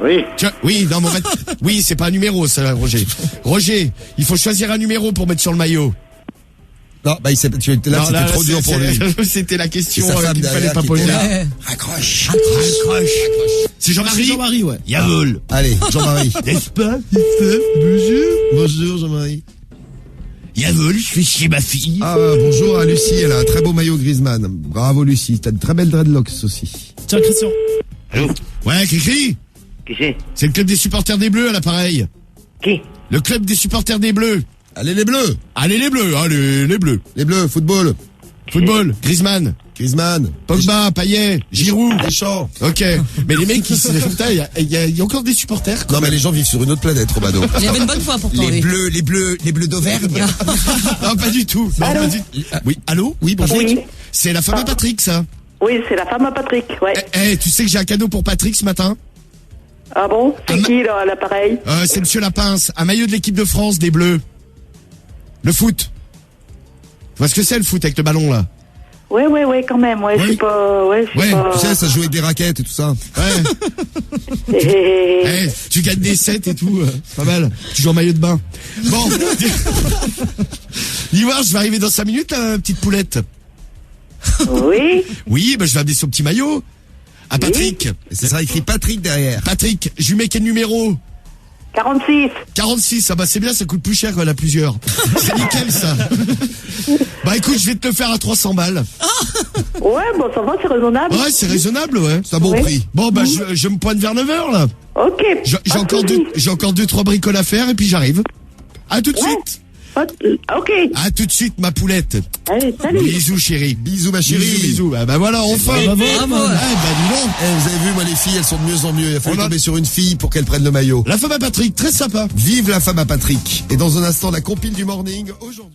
Oui. Oui, non, mais en fait, oui, c'est pas un numéro, ça, Roger. Roger, il faut choisir un numéro pour mettre sur le maillot. Non, bah c'était trop dur pour lui. C'était la question C'est sa femme qu'il fallait derrière pas qui poser. était là. Ouais. Raccroche. C'est Jean-Marie. Jean-Marie, ouais. Yavol. Allez, Jean-Marie. N'est-ce pas? Bonjour. Bonjour Jean-Marie. Yavol, je suis chez ma fille. Ah, bonjour à Lucie, elle a un très beau maillot Griezmann. Bravo Lucie, t'as de très belles dreadlocks aussi. Tiens, Christian. Allô? Ouais, Cricri. Qui c'est? C'est le club des supporters des Bleus à l'appareil. Qui? Le club des supporters des Bleus. Allez les bleus. Allez les Bleus, allez les Bleus. Les bleus, football. Football, Griezmann, Pogba, Payet, Giroud. Deschamps. Ok, mais les mecs, putain, il y a encore des supporters. Non mais les gens vivent sur une autre planète, Romano. Il y avait une bonne foi pourtant. Les lui. bleus d'Auvergne. Non, pas du tout. Non, pas du tout. Oui, allô? Oui, bonjour. Oui. C'est la femme à Patrick, ça. Oui, c'est la femme à Patrick, ouais. Tu sais que j'ai un cadeau pour Patrick ce matin? Ah bon? C'est qui, là, à l'appareil? C'est Monsieur Lapince, un maillot de l'équipe de France des Bleus. Le foot. Tu vois ce que c'est le foot avec le ballon là? Ouais, quand même, ouais, c'est pas, Tu sais, ça jouait avec des raquettes et tout ça. Ouais. Tu gagnes des sets et tout, pas mal. Tu joues en maillot de bain. Bon. L'Ivoire, je vais arriver dans 5 minutes là, petite poulette. Oui. Oui, bah je vais amener son petit maillot. À Patrick. Et ça sera écrit Patrick derrière. Patrick, je lui mets quel numéro? 46. 46, ah bah c'est bien, ça coûte plus cher quand elle a plusieurs. C'est nickel ça. Bah écoute, je vais te le faire à 300 balles. Ouais, bon, ça va, c'est raisonnable. Ouais, c'est raisonnable, ouais. C'est un bon prix. Bon bah je me pointe vers 9h là. Ok. J'ai encore 2-3 bricoles à faire et puis j'arrive. À tout de suite. Ok. À tout de suite ma poulette. Allez, salut. Bisous chérie. Bisous ma chérie. Bisous. Bah voilà, enfin. Bravo. Dis donc. Vous avez vu, moi les filles, elles sont de mieux en mieux. Il a fallu tomber sur une fille pour qu'elle prenne le maillot. La femme à Patrick, très sympa. Vive la femme à Patrick. Et dans un instant, la compile du morning aujourd'hui.